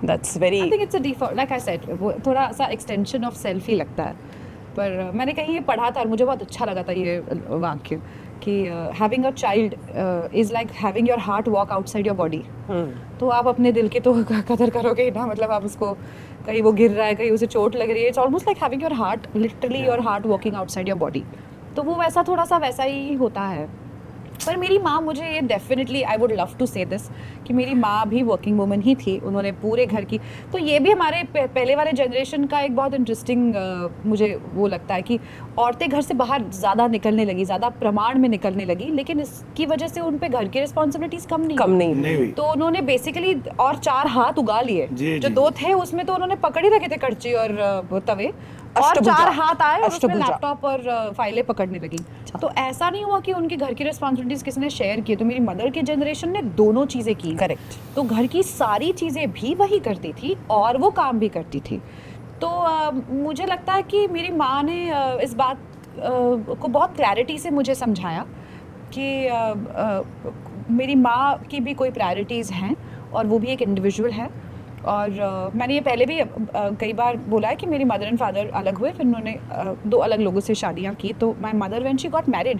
That's very, I think it's a default, like I said, वो थोड़ा सा extension of self ही लगता है। पर मैंने कहीं ये पढ़ा था और मुझे बहुत अच्छा लगा था ये वाक्य कि having a child is like having your heart walk outside your body। तो आप अपने दिल की तो कदर करोगे ही ना, मतलब आप उसको, कहीं वो गिर रहा है, कहीं उसे चोट लग रही है, it's almost like having your heart, literally your heart walking outside your body. तो वो वैसा थोड़ा सा वैसा ही होता है। पर मेरी माँ, मुझे ये definitely I would love to say this कि मेरी माँ भी वर्किंग वुमन ही थी, उन्होंने पूरे घर की, तो ये भी हमारे पहले वाले जनरेशन का एक बहुत इंटरेस्टिंग मुझे वो लगता है कि औरतें घर से बाहर ज़्यादा निकलने लगी, ज़्यादा प्रमाण में निकलने लगी, लेकिन इसकी वजह से उन पे घर की रिस्पॉन्सिबिलिटीज़ कम नहीं नहीं हुई। तो उन्होंने बेसिकली और 4 हाथ उगा लिए, जी, जो जी, 2 थे उसमें तो उन्होंने पकड़ ही रखे थे कड़ची और वो तवे, और अष्टभुजा। 4 हाथ आए और उसमें अष्टभुजा। लैपटॉप और फाइलें पकड़ने लगी। तो ऐसा नहीं हुआ कि उनकी घर की रिस्पॉन्सिबिलिटीज किसी ने शेयर की, तो मेरी मदर की जनरेशन ने दोनों चीज़ें की। करेक्ट। तो घर की सारी चीज़ें भी वही करती थी और वो काम भी करती थी। तो मुझे लगता है कि मेरी माँ ने इस बात को बहुत क्लैरिटी से मुझे समझाया कि मेरी माँ की भी कोई प्रायोरिटीज़ हैं और वो भी एक इंडिविजुअल है। और मैंने ये पहले भी कई बार बोला है कि मेरी मदर एंड फादर अलग हुए, फिर उन्होंने 2 अलग लोगों से शादियाँ की। तो my mother when she got married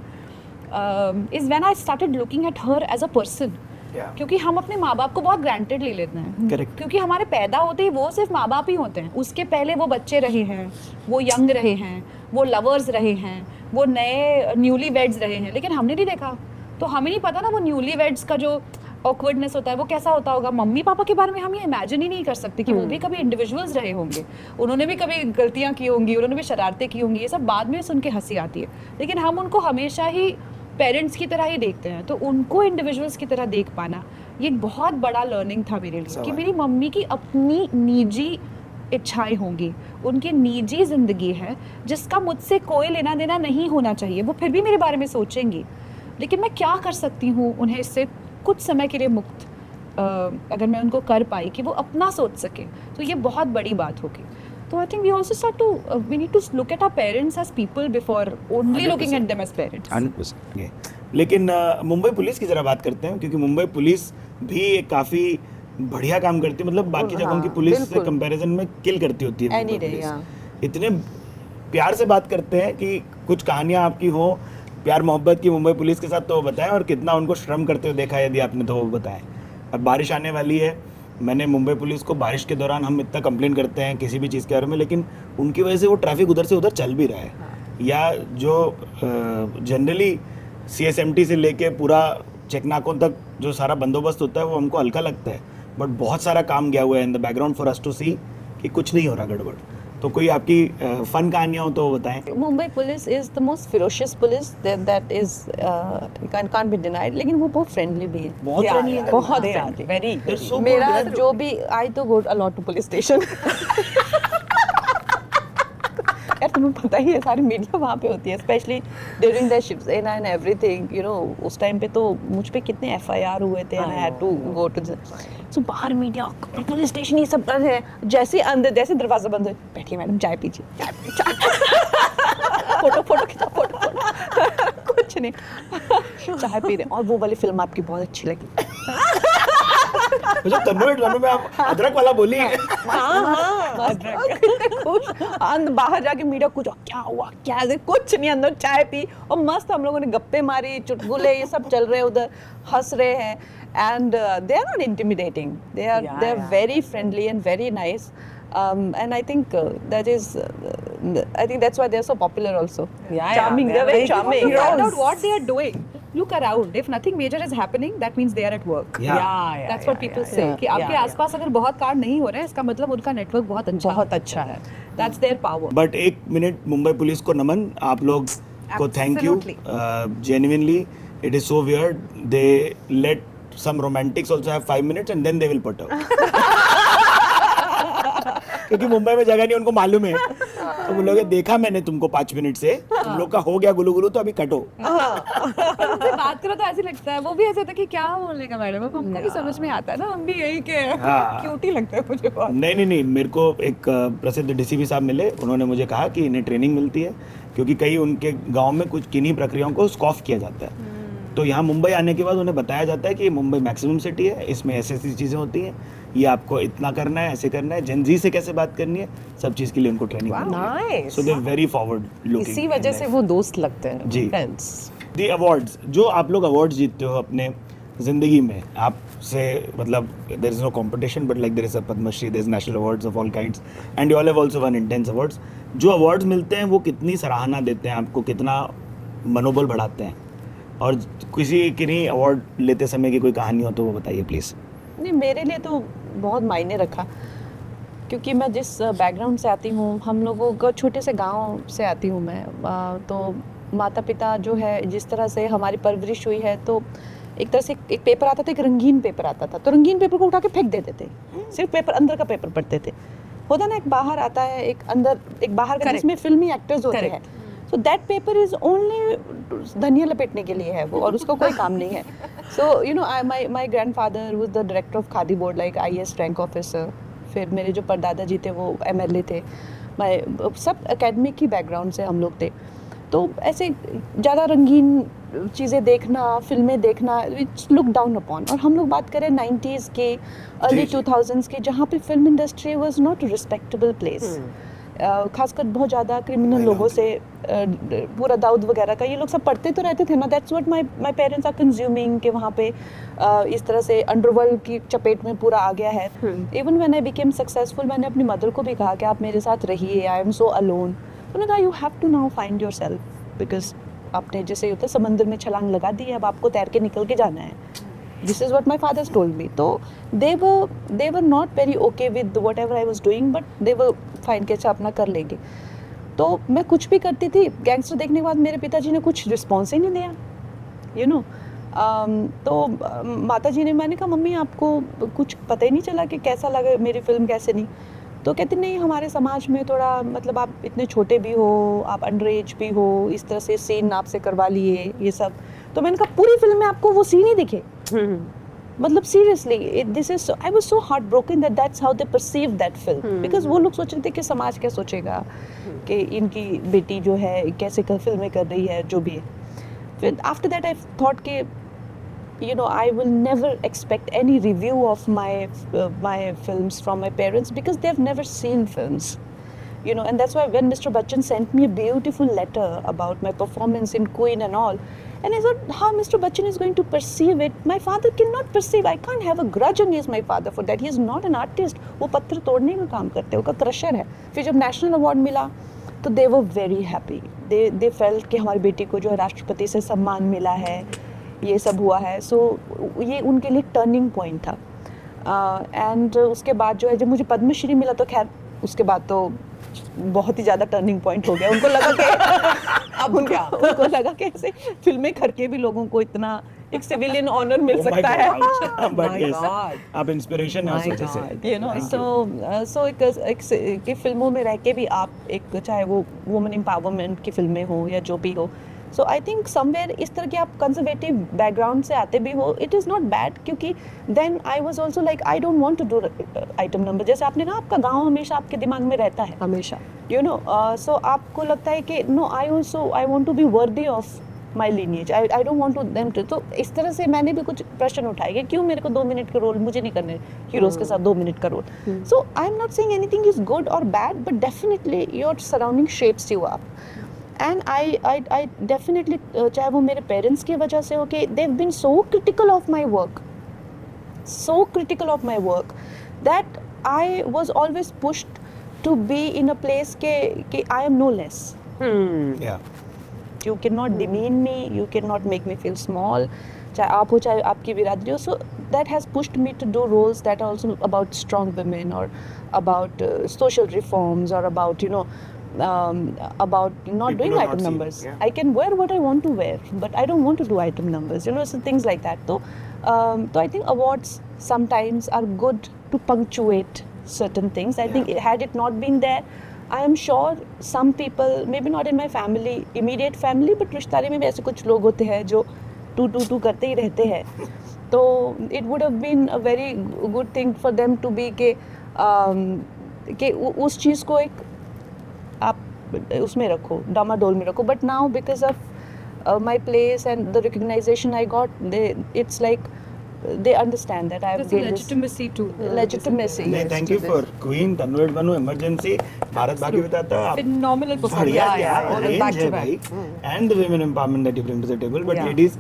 is when I started looking at her as a person. क्योंकि हम अपने माँ बाप को बहुत ग्रांटेड ले लेते हैं। Correct. क्योंकि हमारे पैदा होते ही वो सिर्फ माँ बाप ही होते हैं, उसके पहले वो बच्चे रहे हैं, वो यंग रहे हैं, वो लवर्स रहे हैं, वो नए न्यूली वेड्स रहे हैं, लेकिन हमने नहीं देखा। तो हमें नहीं पता ना वो न्यूली वेड्स का जो ऑकवर्डनेस होता है वो कैसा होता होगा। मम्मी पापा के बारे में हम ये इमेजिन ही नहीं कर सकते कि वो भी कभी इंडिविजुअल्स रहे होंगे, उन्होंने भी कभी गलतियाँ की होंगी, उन्होंने भी शरारतें की होंगी। ये सब बाद में सुन के हंसी आती है, लेकिन हम उनको हमेशा ही पेरेंट्स की तरह ही देखते हैं। तो उनको इंडिविजुअल्स की तरह देख पाना ये एक बहुत बड़ा लर्निंग था मेरे लिए कि मेरी मम्मी की अपनी निजी इच्छाएं होंगी, उनकी निजी ज़िंदगी है जिसका मुझसे कोई लेना देना नहीं होना चाहिए। वो फिर भी मेरे बारे में सोचेंगी, लेकिन मैं क्या कर सकती हूँ उन्हें इससे कुछ समय के लिए मुक्त अगर मैं उनको कर पाई कि वो अपना सोच सके, तो ये बहुत बड़ी बात होगी। तो I think we also start to we need to look at our parents as people before only looking at them as parents. 100%। लेकिन मुंबई पुलिस की जरा बात करते हैं, क्योंकि मुंबई पुलिस भी एक काफ़ी बढ़िया काम करती है, मतलब बाकी जगहों की पुलिस से बिल्कुल। कंपैरिजन में किल करती होती है Any Mumbai day, police. yeah. इतने प्यार से बात करते हैं कि कुछ कहानियां आपकी हो प्यार मोहब्बत की मुंबई पुलिस के साथ, तो वो बताएं, और कितना उनको श्रम करते हुए देखा है यदि आपने तो वो बताएं। अब बारिश आने वाली है, मैंने मुंबई पुलिस को, बारिश के दौरान हम इतना कंप्लेन करते हैं किसी भी चीज़ के बारे में, लेकिन उनकी वजह से वो ट्रैफिक उधर से उधर चल भी रहा है। या जो जनरली CSMT से लेके पूरा चेकनाकों तक जो सारा बंदोबस्त होता है वो हमको हल्का लगता है, बट बहुत सारा काम गया हुआ है in the background for us to see कि कुछ नहीं हो रहा गड़बड़। तो कोई आपकी फन कहानियाँ हो तो बताएं। Mumbai police is the most ferocious police that is can't be denied, लेकिन वो बहुत फ्रेंडली भी है, बहुत friendly है। बहुत they are friendly। very They're so good, मेरा यार। जो भी आई तो गो a lot to police station यार तुम्हें पता ही है सारी मीडिया वहाँ पे होती है, specially during the shifts and everything, you know उस टाइम पे तो मुझ पे कितने FIR हुए थे and I had to go to so बाहर मीडिया पुलिस स्टेशन ये सब है। जैसे अंदर जैसे दरवाजा बंद हो, बैठिए मैडम चाय पीजिए, चाय फोटो खिंचा फोटो कुछ नहीं चाय पी रहे, और वो वाली फिल्म आपकी बहुत अच्छी लगी मुझे कन्वर्ट बनूं मैं, आप अदरक वाला बोली। खुश बाहर जाके मीडिया कुछ क्या हुआ क्या है? कुछ नहीं, अंदर चाय पी और मस्त हम लोगों ने गप्पे मारी, चुटकुले ये सब चल रहे हैं, उधर हंस रहे हैं। And they are not intimidating, they are very friendly and very nice. And I think that's why they're so popular also. Charming, they're very charming. You find out what they are doing. Look around. If nothing major is happening, that means they are at work. That's what people say. कि आपके आसपास अगर बहुत कांड नहीं हो रहे हैं, इसका मतलब उनका नेटवर्क बहुत अच्छा है. That's their power. बट एक मिनट मुंबई पुलिस को नमन, आप लोग को thank you. Genuinely, it is so weird. They let some romantics also have 5 minutes and then they will put out. क्योंकि मुंबई में जगह नहीं, उनको मालूम है. तो वो लोग देखा मैंने तुमको 5 मिनट से, तुम लोग का हो गया गुलू गुलू, तो अभी कटो. उनसे बात करो तो ऐसे लगता है, वो भी ऐसे होता है कि क्या बोलने का मैडम, हमको भी समझ में आता है ना, हम भी यही के क्यूट ही लगता है मुझे बहुत. नहीं, मेरे को एक प्रसिद्ध डीसीपी साहब मिले, उन्होंने मुझे कहा कि इन्हें ट्रेनिंग मिलती है क्योंकि कई उनके गांव में कुछ किन्हीं प्रक्रियाओं को स्कॉफ किया जाता है. तो यहाँ मुंबई आने के बाद उन्हें बताया जाता है कि मुंबई मैक्सिमम सिटी है, इसमें ऐसी चीज़ें होती हैं, ये आपको इतना करना है, ऐसे करना है, जेनजी से कैसे बात करनी है, सब चीज़ के लिए उनको ट्रेनिंग मिलती है. So they are very forward looking. इसी वजह से वो दोस्त लगते हैं. जी. फ्रेंड्स. दी अवार्ड्स, जो आप लोग अवार्ड्स जीतते हो अपने ज़िंदगी में, आपसे मतलब there is no competition, but like there is a Padmashri, there is national awards of all kinds, and you all have also won intense awards. जो अवार्ड्स मिलते हैं वो कितनी सराहना देते हैं आपको, कितना मनोबल बढ़ाते हैं, और किसी किन्हीं अवार्ड लेते समय की कोई कहानी हो तो वो बताइए प्लीज़. नहीं, मेरे लिए तो बहुत मायने रखा, क्योंकि मैं जिस बैकग्राउंड से आती हूँ, हम लोगों को छोटे से गांव से आती हूँ मैं, तो माता पिता जो है जिस तरह से हमारी परवरिश हुई है, तो एक तरह से एक पेपर आता था, एक रंगीन पेपर आता था, तो रंगीन पेपर को उठा के फेंक देते थे, सिर्फ पेपर अंदर का पेपर पढ़ते थे. होता ना, एक बाहर आता है, एक अंदर, एक बाहर का जिसमें फिल्मी एक्टर्स होते हैं. So that paper is only धनिया लपेटने के लिए है वो, और उसका कोई काम नहीं है. So you know, my grandfather was the director of khadi board, like IAS rank officer. फिर मेरे जो परदादा जी थे वो MLA थे. सब एकेडमिक की बैकग्राउंड से हम लोग थे. तो ऐसे ज़्यादा रंगीन चीज़ें देखना, फिल्में देखना, इट्स लुक डाउन अपॉन. और हम लोग बात करें 90s के, अर्ली 2000s के, जहाँ पे film industry was not respectable place. खासकर बहुत ज़्यादा क्रिमिनल लोगों से, पूरा दाऊद वगैरह का, ये लोग सब पढ़ते तो रहते थे ना. That's what my parents are consuming, कि वहाँ पे इस तरह से अंडरवर्ल्ड की चपेट में पूरा आ गया है. Even when I became successful, मैंने अपनी मदर को भी कहा कि आप मेरे साथ रहिए, आई एम सो अलोन. उन्होंने कहा you have to now find yourself, because आपने जैसे होता है समंदर में छलांग लगा दी है, अब आपको तैर के निकल के जाना है. This is what my father's told me. So they were not very okay with whatever I was doing, but they were fine कि अच्छा अपना कर लेंगे. तो मैं कुछ भी करती थी, गैंगस्टर देखने के बाद मेरे पिताजी ने कुछ रिस्पॉन्स ही नहीं दिया, you know. तो माता जी ने, मैंने कहा मम्मी आपको कुछ पता ही नहीं चला कि कैसा लगा मेरी फिल्म, कैसे नहीं. तो कहते नहीं, हमारे समाज में थोड़ा मतलब आप इतने छोटे भी हो, आप अंडर एज भी हो, इस तरह से सीन आपसे करवा लिए ये सब. तो मैंने कहा पूरी फिल्म में आपको वो सीन ही दिखे? मतलब seriously, this is, I was so heart broken that that's how they perceive that film, because वो लोग सोच रहे थे कि समाज क्या सोचेगा, कि इनकी बेटी जो है कैसे फिल्में कर रही है, जो भी है. फिर आफ्टर दैट आई थॉट कि you know, I will never expect any review of my films from my parents, because they've never seen films, you know. And that's why when Mr. Bachchan sent me a beautiful letter about my performance in Queen and all, and I thought how Mr. Bachchan is going to perceive it. My father cannot perceive. I can't have a grudge against my father for that. He is not an artist. वो पत्थर तोड़ने का काम करते हैं, वो का crusher है. फिर जब नेशनल अवार्ड मिला तो they were very happy. They felt कि हमारी बेटी को जो है राष्ट्रपति से सम्मान मिला है, ये सब हुआ है. सो ये उनके लिए टर्निंग पॉइंट था. एंड उसके बाद जो है, जब मुझे पद्मश्री मिला तो खैर उसके बाद तो बहुत ही ज़्यादा टर्निंग पॉइंट हो गया. उनको लगा कि अब उनको लगा कि ऐसे फिल्में करके भी लोगों को इतना एक सिविलियन ऑनर मिल सकता है. आप इंस्पिरेशन हैं उस वजह से, you know. So एक फिल्मों में रह के भी आप एक, चाहे वो वुमेन एम्पावरमेंट की फिल्में हो या जो भी हो, सो आई थिंक समवेयर इस तरह के आप कंजर्वेटिव बैकग्राउंड से आते भी हो, इट इज़ नॉट बैड, क्योंकि then I was also like I don't want to do item number. जैसे आपने ना, आपका गांव हमेशा आपके दिमाग में रहता है, हमेशा, यू नो. सो आपको लगता है कि no, I want to be worthy of my lineage, I don't want to them to. तो इस तरह से मैंने भी कुछ प्रश्न उठाए कि क्यों मेरे को 2 मिनट के रोल, मुझे नहीं करने हीरोज़ के साथ 2 मिनट का role. So I am not saying anything is good और bad, but definitely your surrounding shapes you up. And I definitely, चाहे वो मेरे पेरेंट्स की वजह से हो कि they have been so critical of my work, so critical of my work that I was always pushed to be in a place ke I am no less. Yeah. You cannot demean me, you cannot make me feel small, चाहे आप हो चाहे आपकी बिरादरी हो. So that has pushed me to do roles that are also about strong women or about social reforms or about about not People doing are item not numbers. seeing, yeah. I can wear what I want to wear, but I don't want to do item numbers, so things like that. So I think awards sometimes are good to punctuate certain things. I think had it not been there, I am sure some people, maybe not in my family, immediate family, but रिश्तेदारी में भी ऐसे कुछ लोग होते हैं जो to करते ही रहते हैं. तो it would have been a very good thing for them to be कि उस चीज़ को एक आप उसमें रखो, डामाडोल में रखो. But now because of my place and the recognisation I got, it's like they understand that I have There's gained legitimacy too. legitimacy. नहीं, thank you for Queen तन्वीर बनु emergency भारत भाग्य विधाता आप Phenomenal performance. बढ़िया Yeah, क्या yeah, all range back to है back. भाई, and the women empowerment that you bring to the table. But Yeah. ladies,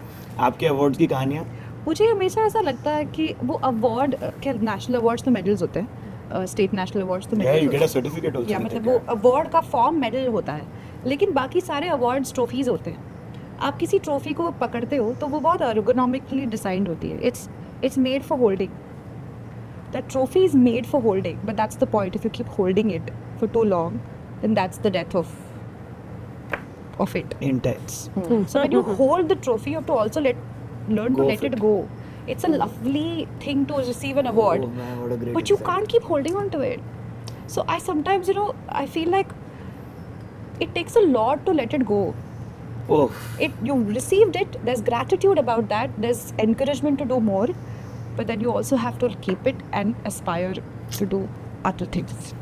आपके अवार्ड्स की कहानियाँ मुझे हमेशा ऐसा लगता है कि वो अवार्ड के नेशनल अवार्ड्स तो मेडल्स होते हैं, स्टेट नेशनल अवार्ड्स तो yeah, मेडल्स you होते get a हैं. certificate also. या I मतलब think, वो अवार्ड का फॉर्म मेडल होता है, लेकिन बाकी सारे अवार्ड्स ट्रॉफीज होते हैं. आप किसी ट्रॉफी को पकड़ते हो तो वो बहुत ergonomically डिजाइंड होती है. It's made for holding. That trophy is made for holding, but that's the point. If you keep holding it for too long, then that's the death of it. intense. So when you hold the trophy, you have to also learn Go to of let it. it go. It's a lovely thing to receive an award, Oh man, what a great but you insight. can't keep holding on to it. So I sometimes, I feel like it takes a lot to let it go. Oh, You received it. There's gratitude about that. There's encouragement to do more, but then you also have to keep it and aspire to do other things.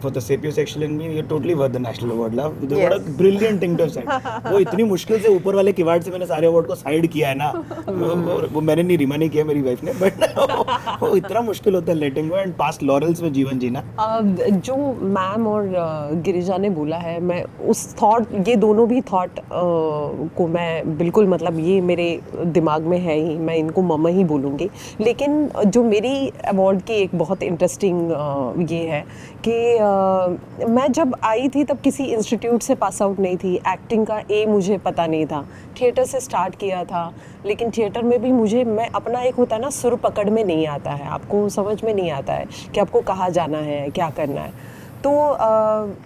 for the sapiosexual in me, you're totally worth the national award. Love, what a Yes. brilliant thing to have said. वो इतनी मुश्किल से ऊपर वाले किवाड़ से मैंने सारे अवार्ड को साइड किया है ना, वो मैंने नहीं, रीमा नहीं किया, मेरी वाइफ ने, बट वो इतना मुश्किल होता है लेटिंग गो एंड पास्ट लॉरेल्स में जीवन जीना. जो मैम और गिरिजा ने बोला है, मैं उस थॉट, ये दोनों भी थॉट को मैं बिल्कुल, मतलब ये मेरे दिमाग में है ही, मैं इनको मम्मा ही बोलूँगी. लेकिन जो मेरी अवार्ड की एक बहुत इंटरेस्टिंग ये है कि मैं जब आई थी तब किसी इंस्टीट्यूट से पास आउट नहीं थी. एक्टिंग का मुझे पता नहीं था. थिएटर से स्टार्ट किया था, लेकिन थिएटर में भी मैं अपना एक होता है ना, सुर पकड़ में नहीं आता है, आपको समझ में नहीं आता है कि आपको कहाँ जाना है, क्या करना है. तो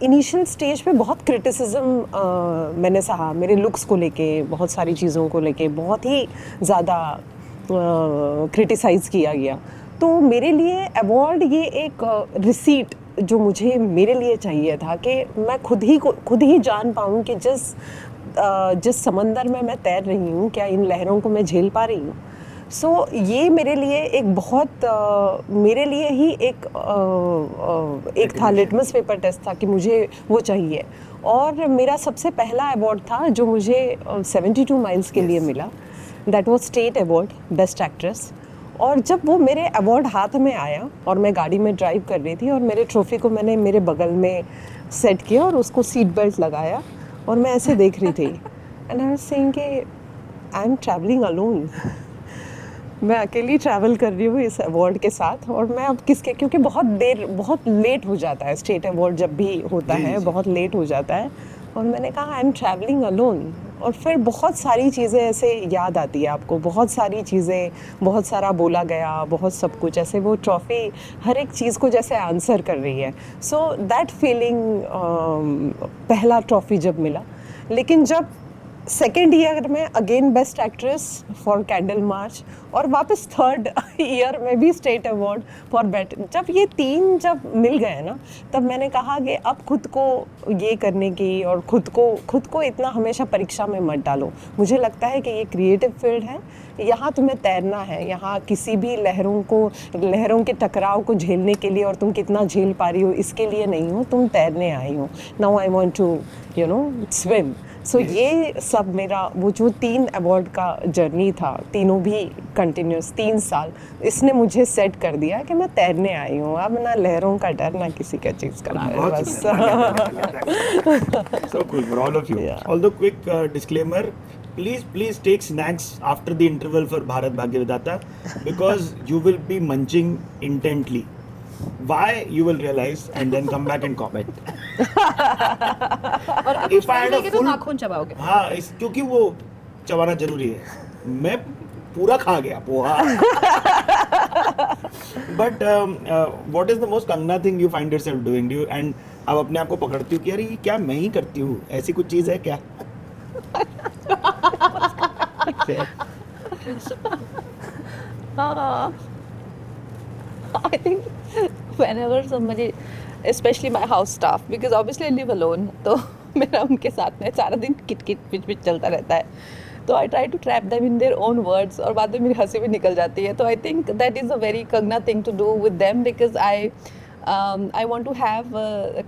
इनिशियल स्टेज पे बहुत क्रिटिसिज्म मैंने सहा, मेरे लुक्स को लेके, बहुत सारी चीज़ों को लेके बहुत ही ज़्यादा क्रिटिसाइज़ किया गया. तो मेरे लिए अवार्ड ये एक रिसीट जो मुझे मेरे लिए चाहिए था कि मैं खुद ही जान पाऊँ कि जिस समंदर में मैं तैर रही हूँ, क्या इन लहरों को मैं झेल पा रही हूँ. सो ये मेरे लिए एक बहुत मेरे लिए ही एक था लिटमस पेपर टेस्ट था कि मुझे वो चाहिए. और मेरा सबसे पहला अवार्ड था जो मुझे 72 माइल्स के लिए मिला. That was state award, best actress. और जब वो मेरे अवार्ड हाथ में आया और मैं गाड़ी में ड्राइव कर रही थी और मेरे ट्रॉफी को मैंने मेरे बगल में सेट किया और उसको सीट बेल्ट लगाया और मैं ऐसे देख रही थी, एंड आई वाज सेइंग कि आई एम ट्रैवलिंग अलोन. मैं अकेली ट्रैवल कर रही हूँ इस अवार्ड के साथ, और मैं अब किसके, क्योंकि बहुत लेट हो जाता है स्टेट अवार्ड जब भी होता है, बहुत लेट हो जाता है. और मैंने कहा आई एम ट्रैवलिंग अलोन. और फिर बहुत सारी चीज़ें ऐसे याद आती है आपको, बहुत सारी चीज़ें, बहुत सारा बोला गया, बहुत सब कुछ ऐसे, वो ट्रॉफ़ी हर एक चीज़ को जैसे आंसर कर रही है. सो दैट फीलिंग, पहला ट्रॉफ़ी जब मिला. लेकिन जब सेकेंड ईयर में again best actress for candle march, और वापस थर्ड ईयर में भी स्टेट अवार्ड फॉर बेट, जब ये तीन जब मिल गए ना, तब मैंने कहा कि अब खुद को ये करने की, और खुद को इतना हमेशा परीक्षा में मत डालो. मुझे लगता है कि ये क्रिएटिव फील्ड है, यहाँ तुम्हें तैरना है, यहाँ किसी भी लहरों के टकराव को झेलने के लिए, और तुम कितना झेल पा रही हो इसके लिए नहीं हो, तुम तैरने आई हो. Now I want to swim. So ये सब मेरा वो जो 3 अवार्ड का जर्नी था, तीनों भी कंटिन्यूस 3 साल, इसने मुझे सेट कर दिया कि मैं तैरने आई हूँ। अब ना लहरों का डर ना किसी का चीज़ का डर, बहुत बस। So cool for all of you. Yeah. Although quick disclaimer, please take snacks after the interval for Bharat Bhagya Vidata because you will be munching intently. Why you will realize and then come back and comment. और अब If I had a तो full नाखून चबाओगे। हाँ क्योंकि वो चबाना जरूरी है। मैं पूरा खा गया poha. But what is the most Kangna thing you find yourself doing? Do you and आप अपने आप को पकड़ती हो कि यार ये क्या मैं ही करती हूँ, ऐसी कुछ चीज़ है क्या? I think whenever somebody, especially my house staff, because obviously I live alone, तो मेरा उनके साथ में सारा दिन किट पिच चलता रहता है, तो I try to trap them in their own words और बाद में मेरी हंसी भी निकल जाती है। तो I think that is a very Kangana thing to do with them because I want to have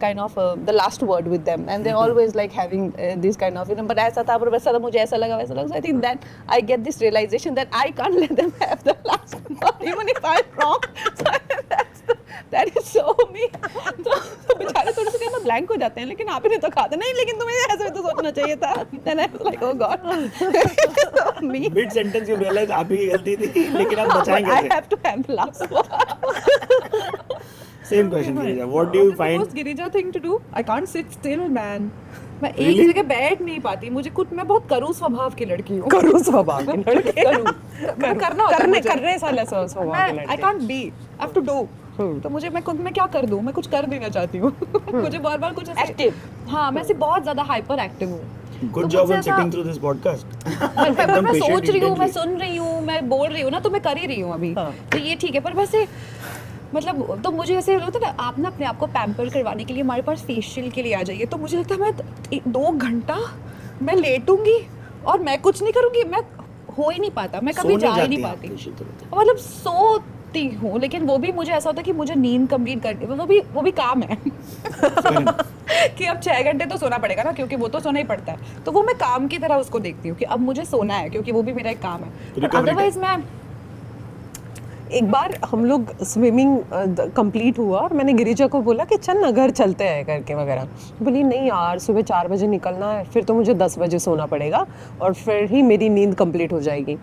kind of the last word with them, and they're always like having this kind of, but ऐसा था पर वैसा था, मुझे ऐसा लगा वैसा लगा. So I think that I get this realization that I can't let them have the last word even if I'm wrong. So that is so me. तो बेचारे थोड़े से क्या ना blank हो जाते हैं, लेकिन आप ही ने तो कहा था नहीं, लेकिन तुम्हें ऐसे तो सोचना चाहिए था. Then I was like, oh God, so me. Mid sentence you realize आप ही की गलती थी, लेकिन आप बचाएंगे I कैसे? have to have the last word. Same question, Girija. What do you find? Most Girija thing to do? I can't sit still, man. मैं एक Really? जगह बैठ नहीं पाती. मुझे खुद मैं बहुत करू स्वभाव की लड़की हूँ. करूँ स्वभाव की लड़की। करना होता है मुझे। करने साले स्वभाव की मैं I लड़की। can't be. I have to do. तो मुझे मैं क्या कर दूँ? मैं कुछ कर देना चाहती हूँ. मुझे बार-बार कुछ ऐसे Active. हाँ, मैं ऐसे बहुत ज़्यादा हाइपर एक्टिव हूँ. Good तो job मुझसे on ऐसा- sitting through this podcast. मैं patient सोच रही हूँ, मैं intently. सुन रही हूँ, मैं बोल रही हूँ ना, तो मैं कर ही रही हूँ अभी. हाँ. तो ये ठीक है, पर वैसे मतलब तो मुझे ऐसे होता है ना, आप ना अपने आप को पैम्पर करवाने के लिए हमारे पास फेशियल के लिए आ जाइए, तो मुझे लगता है मैं 2 घंटा मैं लेटूंगी और मैं कुछ नहीं करूँगी, मैं हो ही नहीं पाता, मैं कभी सोने जा ही जाती नहीं हैं आप पाती. facial करते। मतलब सोती हूँ, लेकिन वो भी मुझे ऐसा होता है कि मुझे नींद कंप्लीट करनी, वो भी काम है. कि अब 6 घंटे तो सोना पड़ेगा ना, क्योंकि वो तो सोना ही पड़ता है, तो वो मैं काम की तरह उसको देखती हूँ कि अब मुझे सोना है, क्योंकि वो भी मेरा एक काम है. Recovery अदरवाइज मैं एक बार हम लोग स्विमिंग कंप्लीट हुआ और मैंने गिरिजा को बोला कि चल ना घर चलते हैं करके वगैरह. बोली नहीं यार, सुबह 4 बजे निकलना है, फिर तो मुझे 10 बजे सोना पड़ेगा और फिर ही मेरी नींद कंप्लीट हो जाएगी.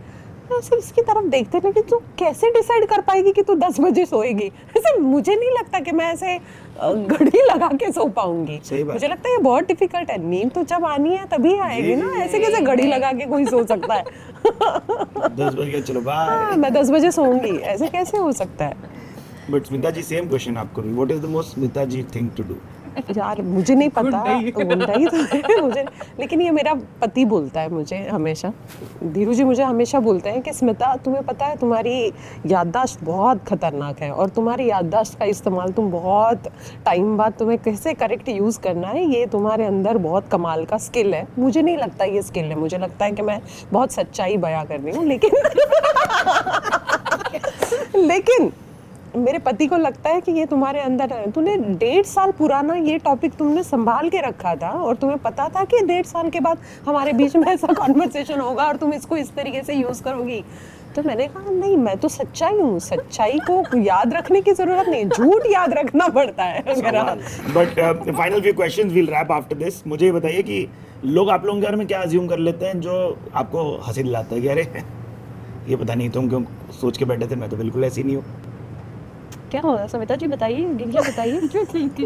ऐसे इसकी तरफ देखते रहे कि तू कैसे डिसाइड कर पाएगी कि तू 10 बजे सोएगी. ऐसे मुझे नहीं लगता कि मैं ऐसे घड़ी लगा के सो पाऊंगी. सही बात. मुझे लगता है ये बहुत डिफिकल्ट है. नींद तो जब आनी है तभी आएगी ना, ऐसे कैसे घड़ी लगा के कोई सो सकता है. 10 बजे चलो हाँ, बाय. मैं 10 बजे सोऊंगी, ऐसे कैसे हो सकता है. But Smita ji same question आपको भी. What is the most Smita ji thing to do? यार मुझे नहीं पता, गुंडा ही तो है मुझे, लेकिन ये मेरा पति बोलता है मुझे हमेशा. धीरू जी मुझे हमेशा बोलते हैं कि स्मिता तुम्हें पता है तुम्हारी याददाश्त बहुत खतरनाक है और तुम्हारी याददाश्त का इस्तेमाल तुम बहुत टाइम बाद तुम्हें कैसे करेक्ट यूज़ करना है, ये तुम्हारे अंदर बहुत कमाल का स्किल है. मुझे नहीं लगता ये स्किल है, मुझे लगता है कि मैं बहुत सच्चाई बयां कर रही हूँ, लेकिन मेरे पति को लगता है कि ये तुम्हारे अंदर है. तूने 1.5 साल पुराना ये टॉपिक तुमने संभाल के रखा था और तुम्हें पता था कि 1.5 साल के बाद हमारे बीच में ऐसा कॉन्वर्सेशन होगा और तुम इसको इस तरीके से यूज़ करोगी. तो मैंने कहा नहीं, मैं तो सच्चाई हूँ, सच्चाई को याद रखने की ज़रूरत नहीं, झूठ याद रखना पड़ता है. But final few questions will wrap after this. मुझे ये बताइए कि लोग आप लोगों के बारे में क्या अज्यूम कर लेते हैं जो आपको हंसी दिलाता है कि अरे ये पता नहीं तुम क्यों सोच के बैठे थे, मैं तो बिल्कुल ऐसी नहीं हूँ. क्या हो रहा है सविता जी, बताइए, गिरिजा बताइए.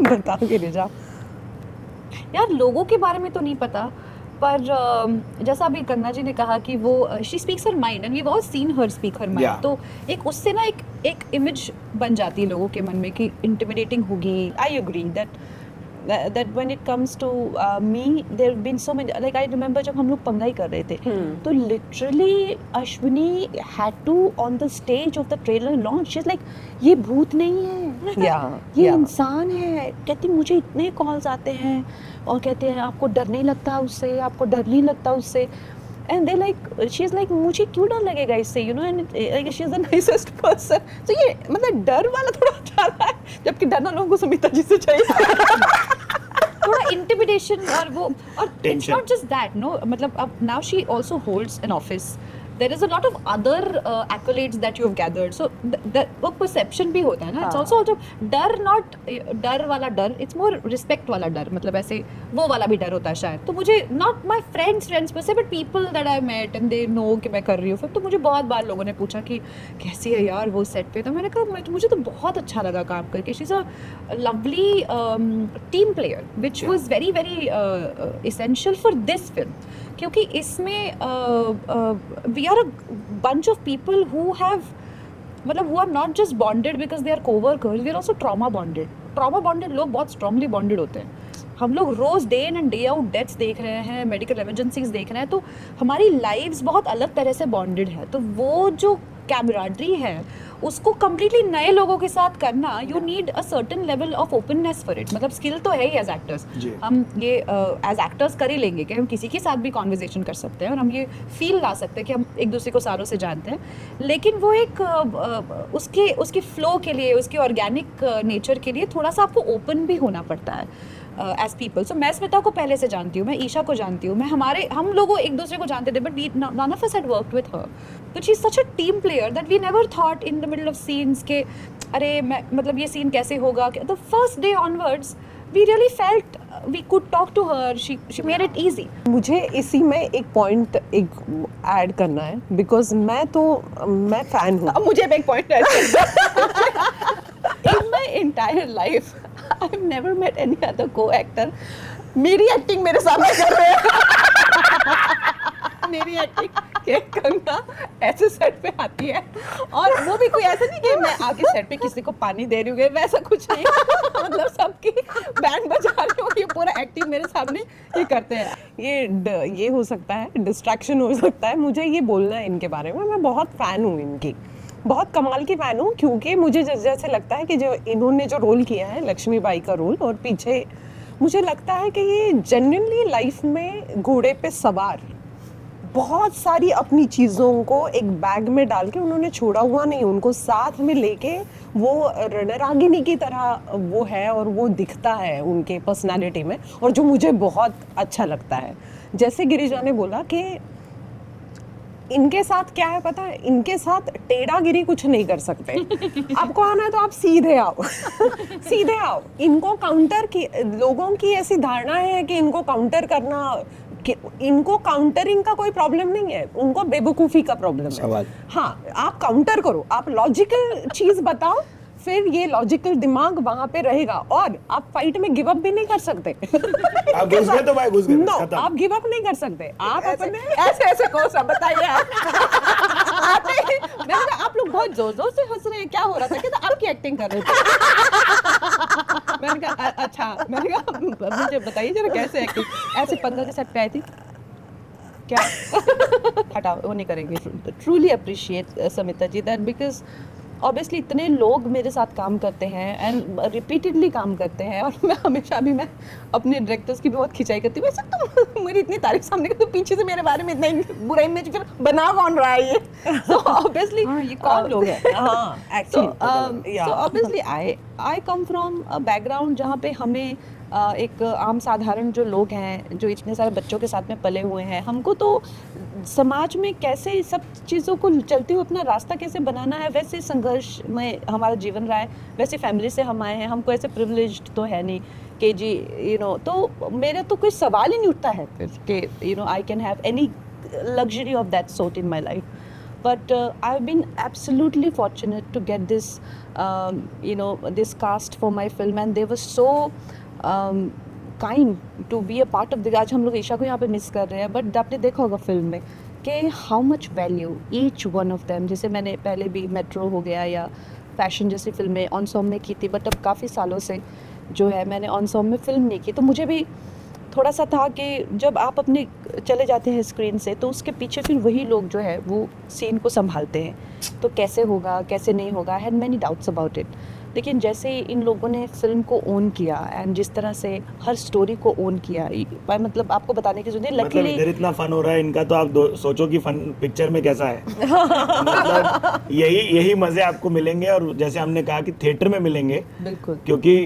बता गिरिजा. यार लोगों के बारे में तो नहीं पता, पर जैसा अभी कंगना जी ने कहा कि वो she speaks her mind and we all seen her speak her mind. Yeah. तो एक उससे ना एक इमेज बन जाती है लोगों के मन में कि इंटिमिडेटिंग होगी. I agree that when it comes to me, there have been so many, like I remember जब हम लोग पंगाई कर रहे थे, तो literally Ashwini had to on the stage of the trailer launch, she's like ये भूत नहीं है, ये yeah. इंसान है. कहती मुझे इतने कॉल्स आते हैं और कहते हैं आपको डर नहीं लगता उससे, आपको डर नहीं लगता उससे. And they like, she's like मुझे क्यों डर लगेगा इससे, you know, and like she's the nicest person. So ये मतलब डर वाला थोड़ा ज़्यादा है, जबकि डरना लोगों को सुमिता जी से चाहिए. थोड़ा इंटिमिडेशन और वो, और it's Tension. Not just that, no, मतलब अब now she also holds an office, there is a lot of other accolades that you have gathered, so वो perception भी होता है ना, it's also डर, not डर वाला डर, it's more respect वाला डर, मतलब ऐसे वो वाला भी डर होता है शायद। तो मुझे not my friends per se, but people that I met and they know कि मैं कर रही हूँ फिर, तो मुझे बहुत बार लोगों ने पूछा कि कैसी है यार वो सेट पे, तो मैंने कहा मुझे तो बहुत अच्छा लगा काम करके, she's a lovely team player which was very very essential for this film, क्योंकि इसमें we are a bunch of people who have, मतलब who are not just bonded because they are co-workers, we are also trauma bonded. Trauma bonded लोग बहुत strongly bonded होते हैं। हम लोग रोज day in and day out deaths देख रहे हैं, मेडिकल इमरजेंसीज देख रहे हैं, तो हमारी लाइव्स बहुत अलग तरह से बॉन्डेड है। तो वो जो कैमराडरी है उसको कम्प्लीटली नए लोगों के साथ करना, you need a certain level of openness for it. मतलब स्किल तो है ही एज एक्टर्स, हम ये एज एक्टर्स कर ही लेंगे कि हम किसी के साथ भी कॉन्वर्जेशन कर सकते हैं और हम ये फील ला सकते हैं कि हम एक दूसरे को सालों से जानते हैं, लेकिन वो एक उसके फ्लो के लिए, उसके ऑर्गेनिक नेचर के लिए थोड़ा सा आपको ओपन भी होना पड़ता है एज पीपल। सो मैं स्मिता को पहले से जानती हूँ, मैं ईशा को जानती हूँ, हम लोगों एक दूसरे को जानते थे, but none of us had worked with her, but she's such a team player that we never thought in the middle of scenes के अरे मैं मतलब ये सीन कैसे होगा। The first day onwards we really felt we could talk to her, she made it easy। मुझे इसी में एक पॉइंट ऐड करना है, बिकॉज मैं फैन हूँ। अब मुझे एक point in my entire life I've never met any other co-actor मेरी एक्टिंग मेरे सामने कर रहे हैं मेरी एक्टिंग के कंगना ऐसे सेट पे आती है, और वो भी कोई ऐसा नहीं कि मैं आके सेट पे किसी को पानी दे रही हूँ, वैसा कुछ नहीं मतलब सबकी बैंड बजा रही हूँ, ये पूरा एक्टिंग मेरे सामने ये करते हैं। ये हो सकता है डिस्ट्रैक्शन हो सकता है, मुझे ये बोलना है इनके बारे में। मैं बहुत फ़ैन हूँ इनकी, बहुत कमाल की फ़ैन हूँ, क्योंकि मुझे जैसे लगता है कि जो इन्होंने जो रोल किया है लक्ष्मी बाई का रोल, और पीछे मुझे लगता है कि ये जेन्युइनली लाइफ में घोड़े पे सवार बहुत सारी अपनी चीज़ों को एक बैग में डाल के उन्होंने छोड़ा हुआ नहीं, उनको साथ में लेके वो रणरागिनी की तरह वो है, और वो दिखता है उनके पर्सनालिटी में, और जो मुझे बहुत अच्छा लगता है। जैसे गिरिजा ने बोला कि इनके साथ क्या है पता है, इनके साथ टेढ़ागिरी कुछ नहीं कर सकते। आपको आना है तो आप सीधे आओ सीधे आओ। इनको काउंटर की, लोगों की ऐसी धारणा है कि इनको काउंटर करना, कि इनको काउंटरिंग का कोई प्रॉब्लम नहीं है, उनको बेवकूफ़ी का प्रॉब्लम है। हाँ, आप काउंटर करो, आप लॉजिकल चीज़ बताओ, फिर ये लॉजिकल दिमाग वहाँ पे रहेगा, और आप फाइट में गिव अप भी नहीं कर सकते। आप घुस गए तो भाई घुस गए, नो, खत्म। आप गिव अप नहीं कर सकते। आप अपने ऐसे कौन सा बताइए आप मैंने कहा आप लोग बहुत जोर जोर से हंस रहे हैं, क्या हो रहा था? कहता आपकी एक्टिंग कर रहे थे। मैंने कहा अच्छा, मैंने कहा मुझे बताइए जरा कैसे एक्टिंग, ऐसे 15 के सेट पे आई थी क्या? हटाओ, वो नहीं करेंगे। Truly appreciate Smita ji that, because obviously इतने लोग मेरे साथ काम करते हैं एंड रिपीटेडली काम करते हैं, और मैं हमेशा भी मैं अपने डायरेक्टर्स की बहुत खिंचाई करती हूँ। वैसे तुम मेरी इतनी तारीफ सामने कर, तो पीछे से मेरे बारे में इतना बुरा इमेज फिर बना कौन रहा है ये? तो ऑब्वियसली ये कौन लोग हैं? हाँ, actually so obviously I come from a background जहाँ पे हमें एक आम साधारण जो लोग हैं, जो इतने सारे बच्चों के साथ में पले हुए हैं, हमको तो समाज में कैसे सब चीज़ों को चलते हुए अपना रास्ता कैसे बनाना है, वैसे संघर्ष में हमारा जीवन रहा है, वैसे फैमिली से हम आए हैं, हमको ऐसे प्रिविलेज्ड तो है नहीं कि जी तो मेरा तो कोई सवाल ही नहीं उठता है फिर कि I can have any luxury of that sort in my life. But I've been absolutely fortunate to get this, this cast for my film, and they were so kind to be a part of the. आज हम लोग ईशा को यहाँ पे miss कर रहे हैं, but आपने देखा होगा फिल्म में कि how much value each one of them. जैसे मैंने पहले भी मेट्रो हो गया या फैशन जैसी फिल्में ऑन-सॉन्ग में की थी, बट अब काफ़ी सालों से जो है मैंने ऑन-सॉन्ग में फिल्म नहीं की, तो मुझे भी थोड़ा सा था कि जब आप अपने चले जाते हैं स्क्रीन से, तो उसके पीछे फिर वही लोग जो है वो सीन को संभालते हैं, तो कैसे होगा कैसे नहीं होगा, had many doubts about it. लेकिन जैसे इन लोगों ने फिल्म को ओन किया एंड जिस तरह से हर स्टोरी को ओन किया, मतलब आपको बताने की जरूरत नहीं, मतलब इधर इतना फन हो रहा है इनका, तो आप सोचो कि फन पिक्चर में कैसा है। मतलब यही मजे आपको मिलेंगे, और जैसे हमने कहा कि थिएटर में मिलेंगे, बिल्कुल, क्योंकि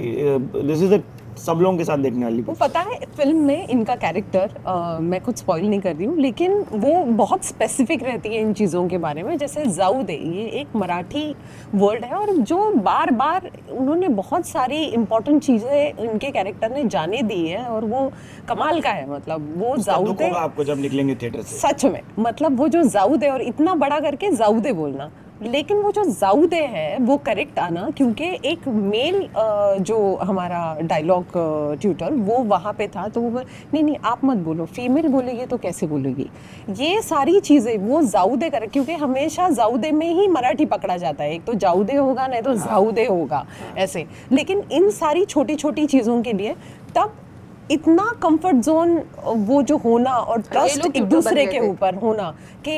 दिस इज अ सब लोगों के साथ देखने वाली वो पता है फिल्म में इनका कैरेक्टर, मैं कुछ स्पॉइल नहीं कर रही हूँ, लेकिन वो बहुत स्पेसिफिक रहती है इन चीज़ों के बारे में। जैसे जाऊदे, ये एक मराठी वर्ड है और जो बार बार उन्होंने बहुत सारी इंपॉर्टेंट चीज़ें इनके कैरेक्टर ने जाने दी है और वो कमाल का है। मतलब वो उसका दुख जाऊदे होगा आपको जब निकलेंगे थिएटर से। सच में, मतलब वो जो जाऊदे और इतना बड़ा करके जाऊदे बोलना, लेकिन वो जो जाऊदे है वो करेक्ट आना, क्योंकि एक मेल जो हमारा डायलॉग ट्यूटर वो वहाँ पे था, तो वो नहीं आप मत बोलो, फीमेल बोलेगी तो कैसे बोलेगी, ये सारी चीज़ें वो जाऊदे कर, क्योंकि हमेशा जाऊदे में ही मराठी पकड़ा जाता है, एक तो जाऊदे होगा नहीं तो जाऊदे होगा ऐसे। लेकिन इन सारी छोटी छोटी चीज़ों के लिए तब इतना कंफर्ट जोन वो जो होना और ट्रस्ट लोग एक यूट्यूबर दूसरे बन के गए थे। ऊपर होना कि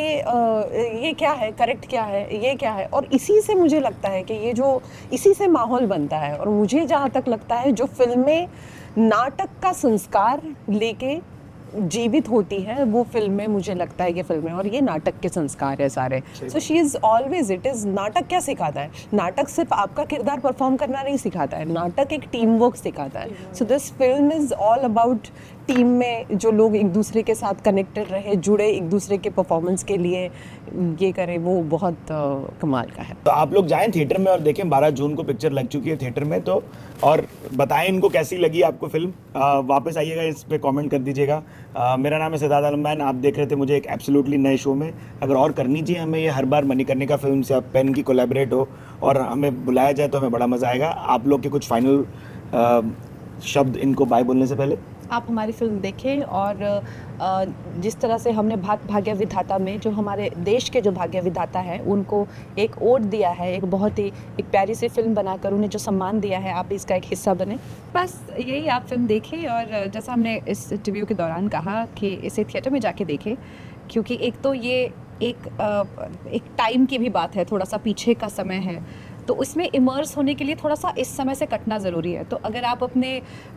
ये क्या है, करेक्ट क्या है, ये क्या है, और इसी से मुझे लगता है कि ये जो इसी से माहौल बनता है। और मुझे जहाँ तक लगता है जो फिल्में नाटक का संस्कार लेके जीवित होती है वो फिल्में, मुझे लगता है कि फिल्में, और ये नाटक के संस्कार है सारे। So she is always, it is, नाटक क्या सिखाता है? नाटक सिर्फ आपका किरदार परफॉर्म करना नहीं सिखाता है, नाटक एक टीम वर्क सिखाता है। So this film is all about team में जो लोग एक दूसरे के साथ कनेक्टेड रहे, जुड़े एक दूसरे के परफॉर्मेंस के लिए, ये करें, वो बहुत कमाल का है। तो आप लोग जाएं थिएटर में और देखें, 12 जून को पिक्चर लग चुकी है थिएटर में, तो और बताएं इनको कैसी लगी आपको फिल्म। वापस आइएगा, इस पे कमेंट कर दीजिएगा। मेरा नाम है सिद्धार्थ आलमबैन, आप देख रहे थे मुझे एक एब्सोल्युटली नए शो में। अगर और करनी चाहिए हमें ये हर बार मणिकर्णिका फिल्म से आप पेन की कोलैबोरेट हो और हमें बुलाया जाए तो हमें बड़ा मज़ा आएगा। आप लोग के कुछ फाइनल शब्द इनको बाय बोलने से पहले। आप हमारी फिल्म देखें और जिस तरह से हमने भाग्य विधाता में जो हमारे देश के जो भाग्य विधाता है उनको एक ओट दिया है, एक बहुत ही एक प्यारी सी फिल्म बनाकर उन्हें जो सम्मान दिया है, आप इसका एक हिस्सा बने। बस यही, आप फिल्म देखें और जैसा हमने इस इंटरव्यू के दौरान कहा कि इसे थिएटर में जाके देखें, क्योंकि एक तो ये एक टाइम की भी बात है, थोड़ा सा पीछे का समय है, तो उसमें इमर्स होने के लिए थोड़ा सा इस समय से कटना ज़रूरी है। तो अगर आप अपने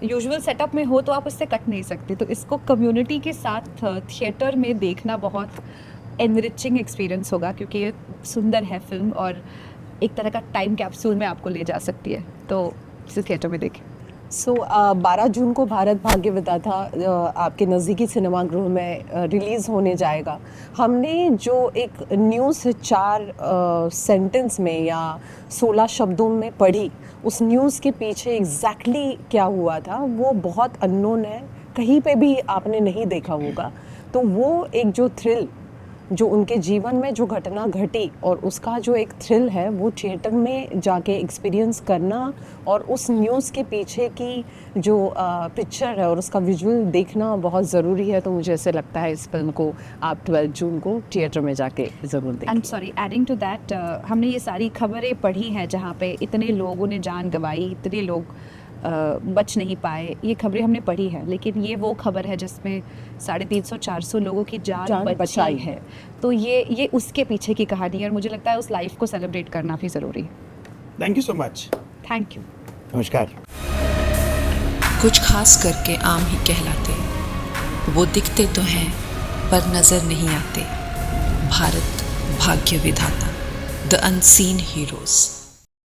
यूजुअल सेटअप में हो तो आप उससे कट नहीं सकते, तो इसको कम्युनिटी के साथ थिएटर में देखना बहुत एनरिचिंग एक्सपीरियंस होगा, क्योंकि ये सुंदर है फिल्म और एक तरह का टाइम कैप्सूल में आपको ले जा सकती है, तो इसे थिएटर में देखें। सो 12 जून को भारत भाग्य विधाता आपके नज़दीकी सिनेमागृह में रिलीज़ होने जाएगा। हमने जो एक न्यूज़ 4 सेंटेंस में या 16 शब्दों में पढ़ी, उस न्यूज़ के पीछे एग्जैक्टली क्या हुआ था वो बहुत अननोन है, कहीं पे भी आपने नहीं देखा होगा। तो वो एक जो थ्रिल जो उनके जीवन में जो घटना घटी और उसका जो एक थ्रिल है वो थिएटर में जाके एक्सपीरियंस करना और उस न्यूज़ के पीछे की जो पिक्चर है और उसका विजुअल देखना बहुत ज़रूरी है। तो मुझे ऐसे लगता है इस फिल्म को आप 12 जून को थिएटर में जाके ज़रूर देखें। And sorry, adding to that, हमने ये सारी खबरें पढ़ी हैं जहाँ पे इतने लोगों ने जान गंवाई, इतने लोग बच नहीं पाए, ये खबरें हमने पढ़ी है, लेकिन ये वो खबर है जिसमें 350-400 लोगों की जान बचाई है। तो ये उसके पीछे की कहानी है और मुझे लगता है उस लाइफ को सेलिब्रेट करना भी ज़रूरी है। Thank you so much. Thank you. नमस्कार। कुछ खास करके आम ही कहलाते, वो दिखते तो हैं पर नजर नहीं आते। भारत भाग्य विधाता, द अनसीन हीरोज।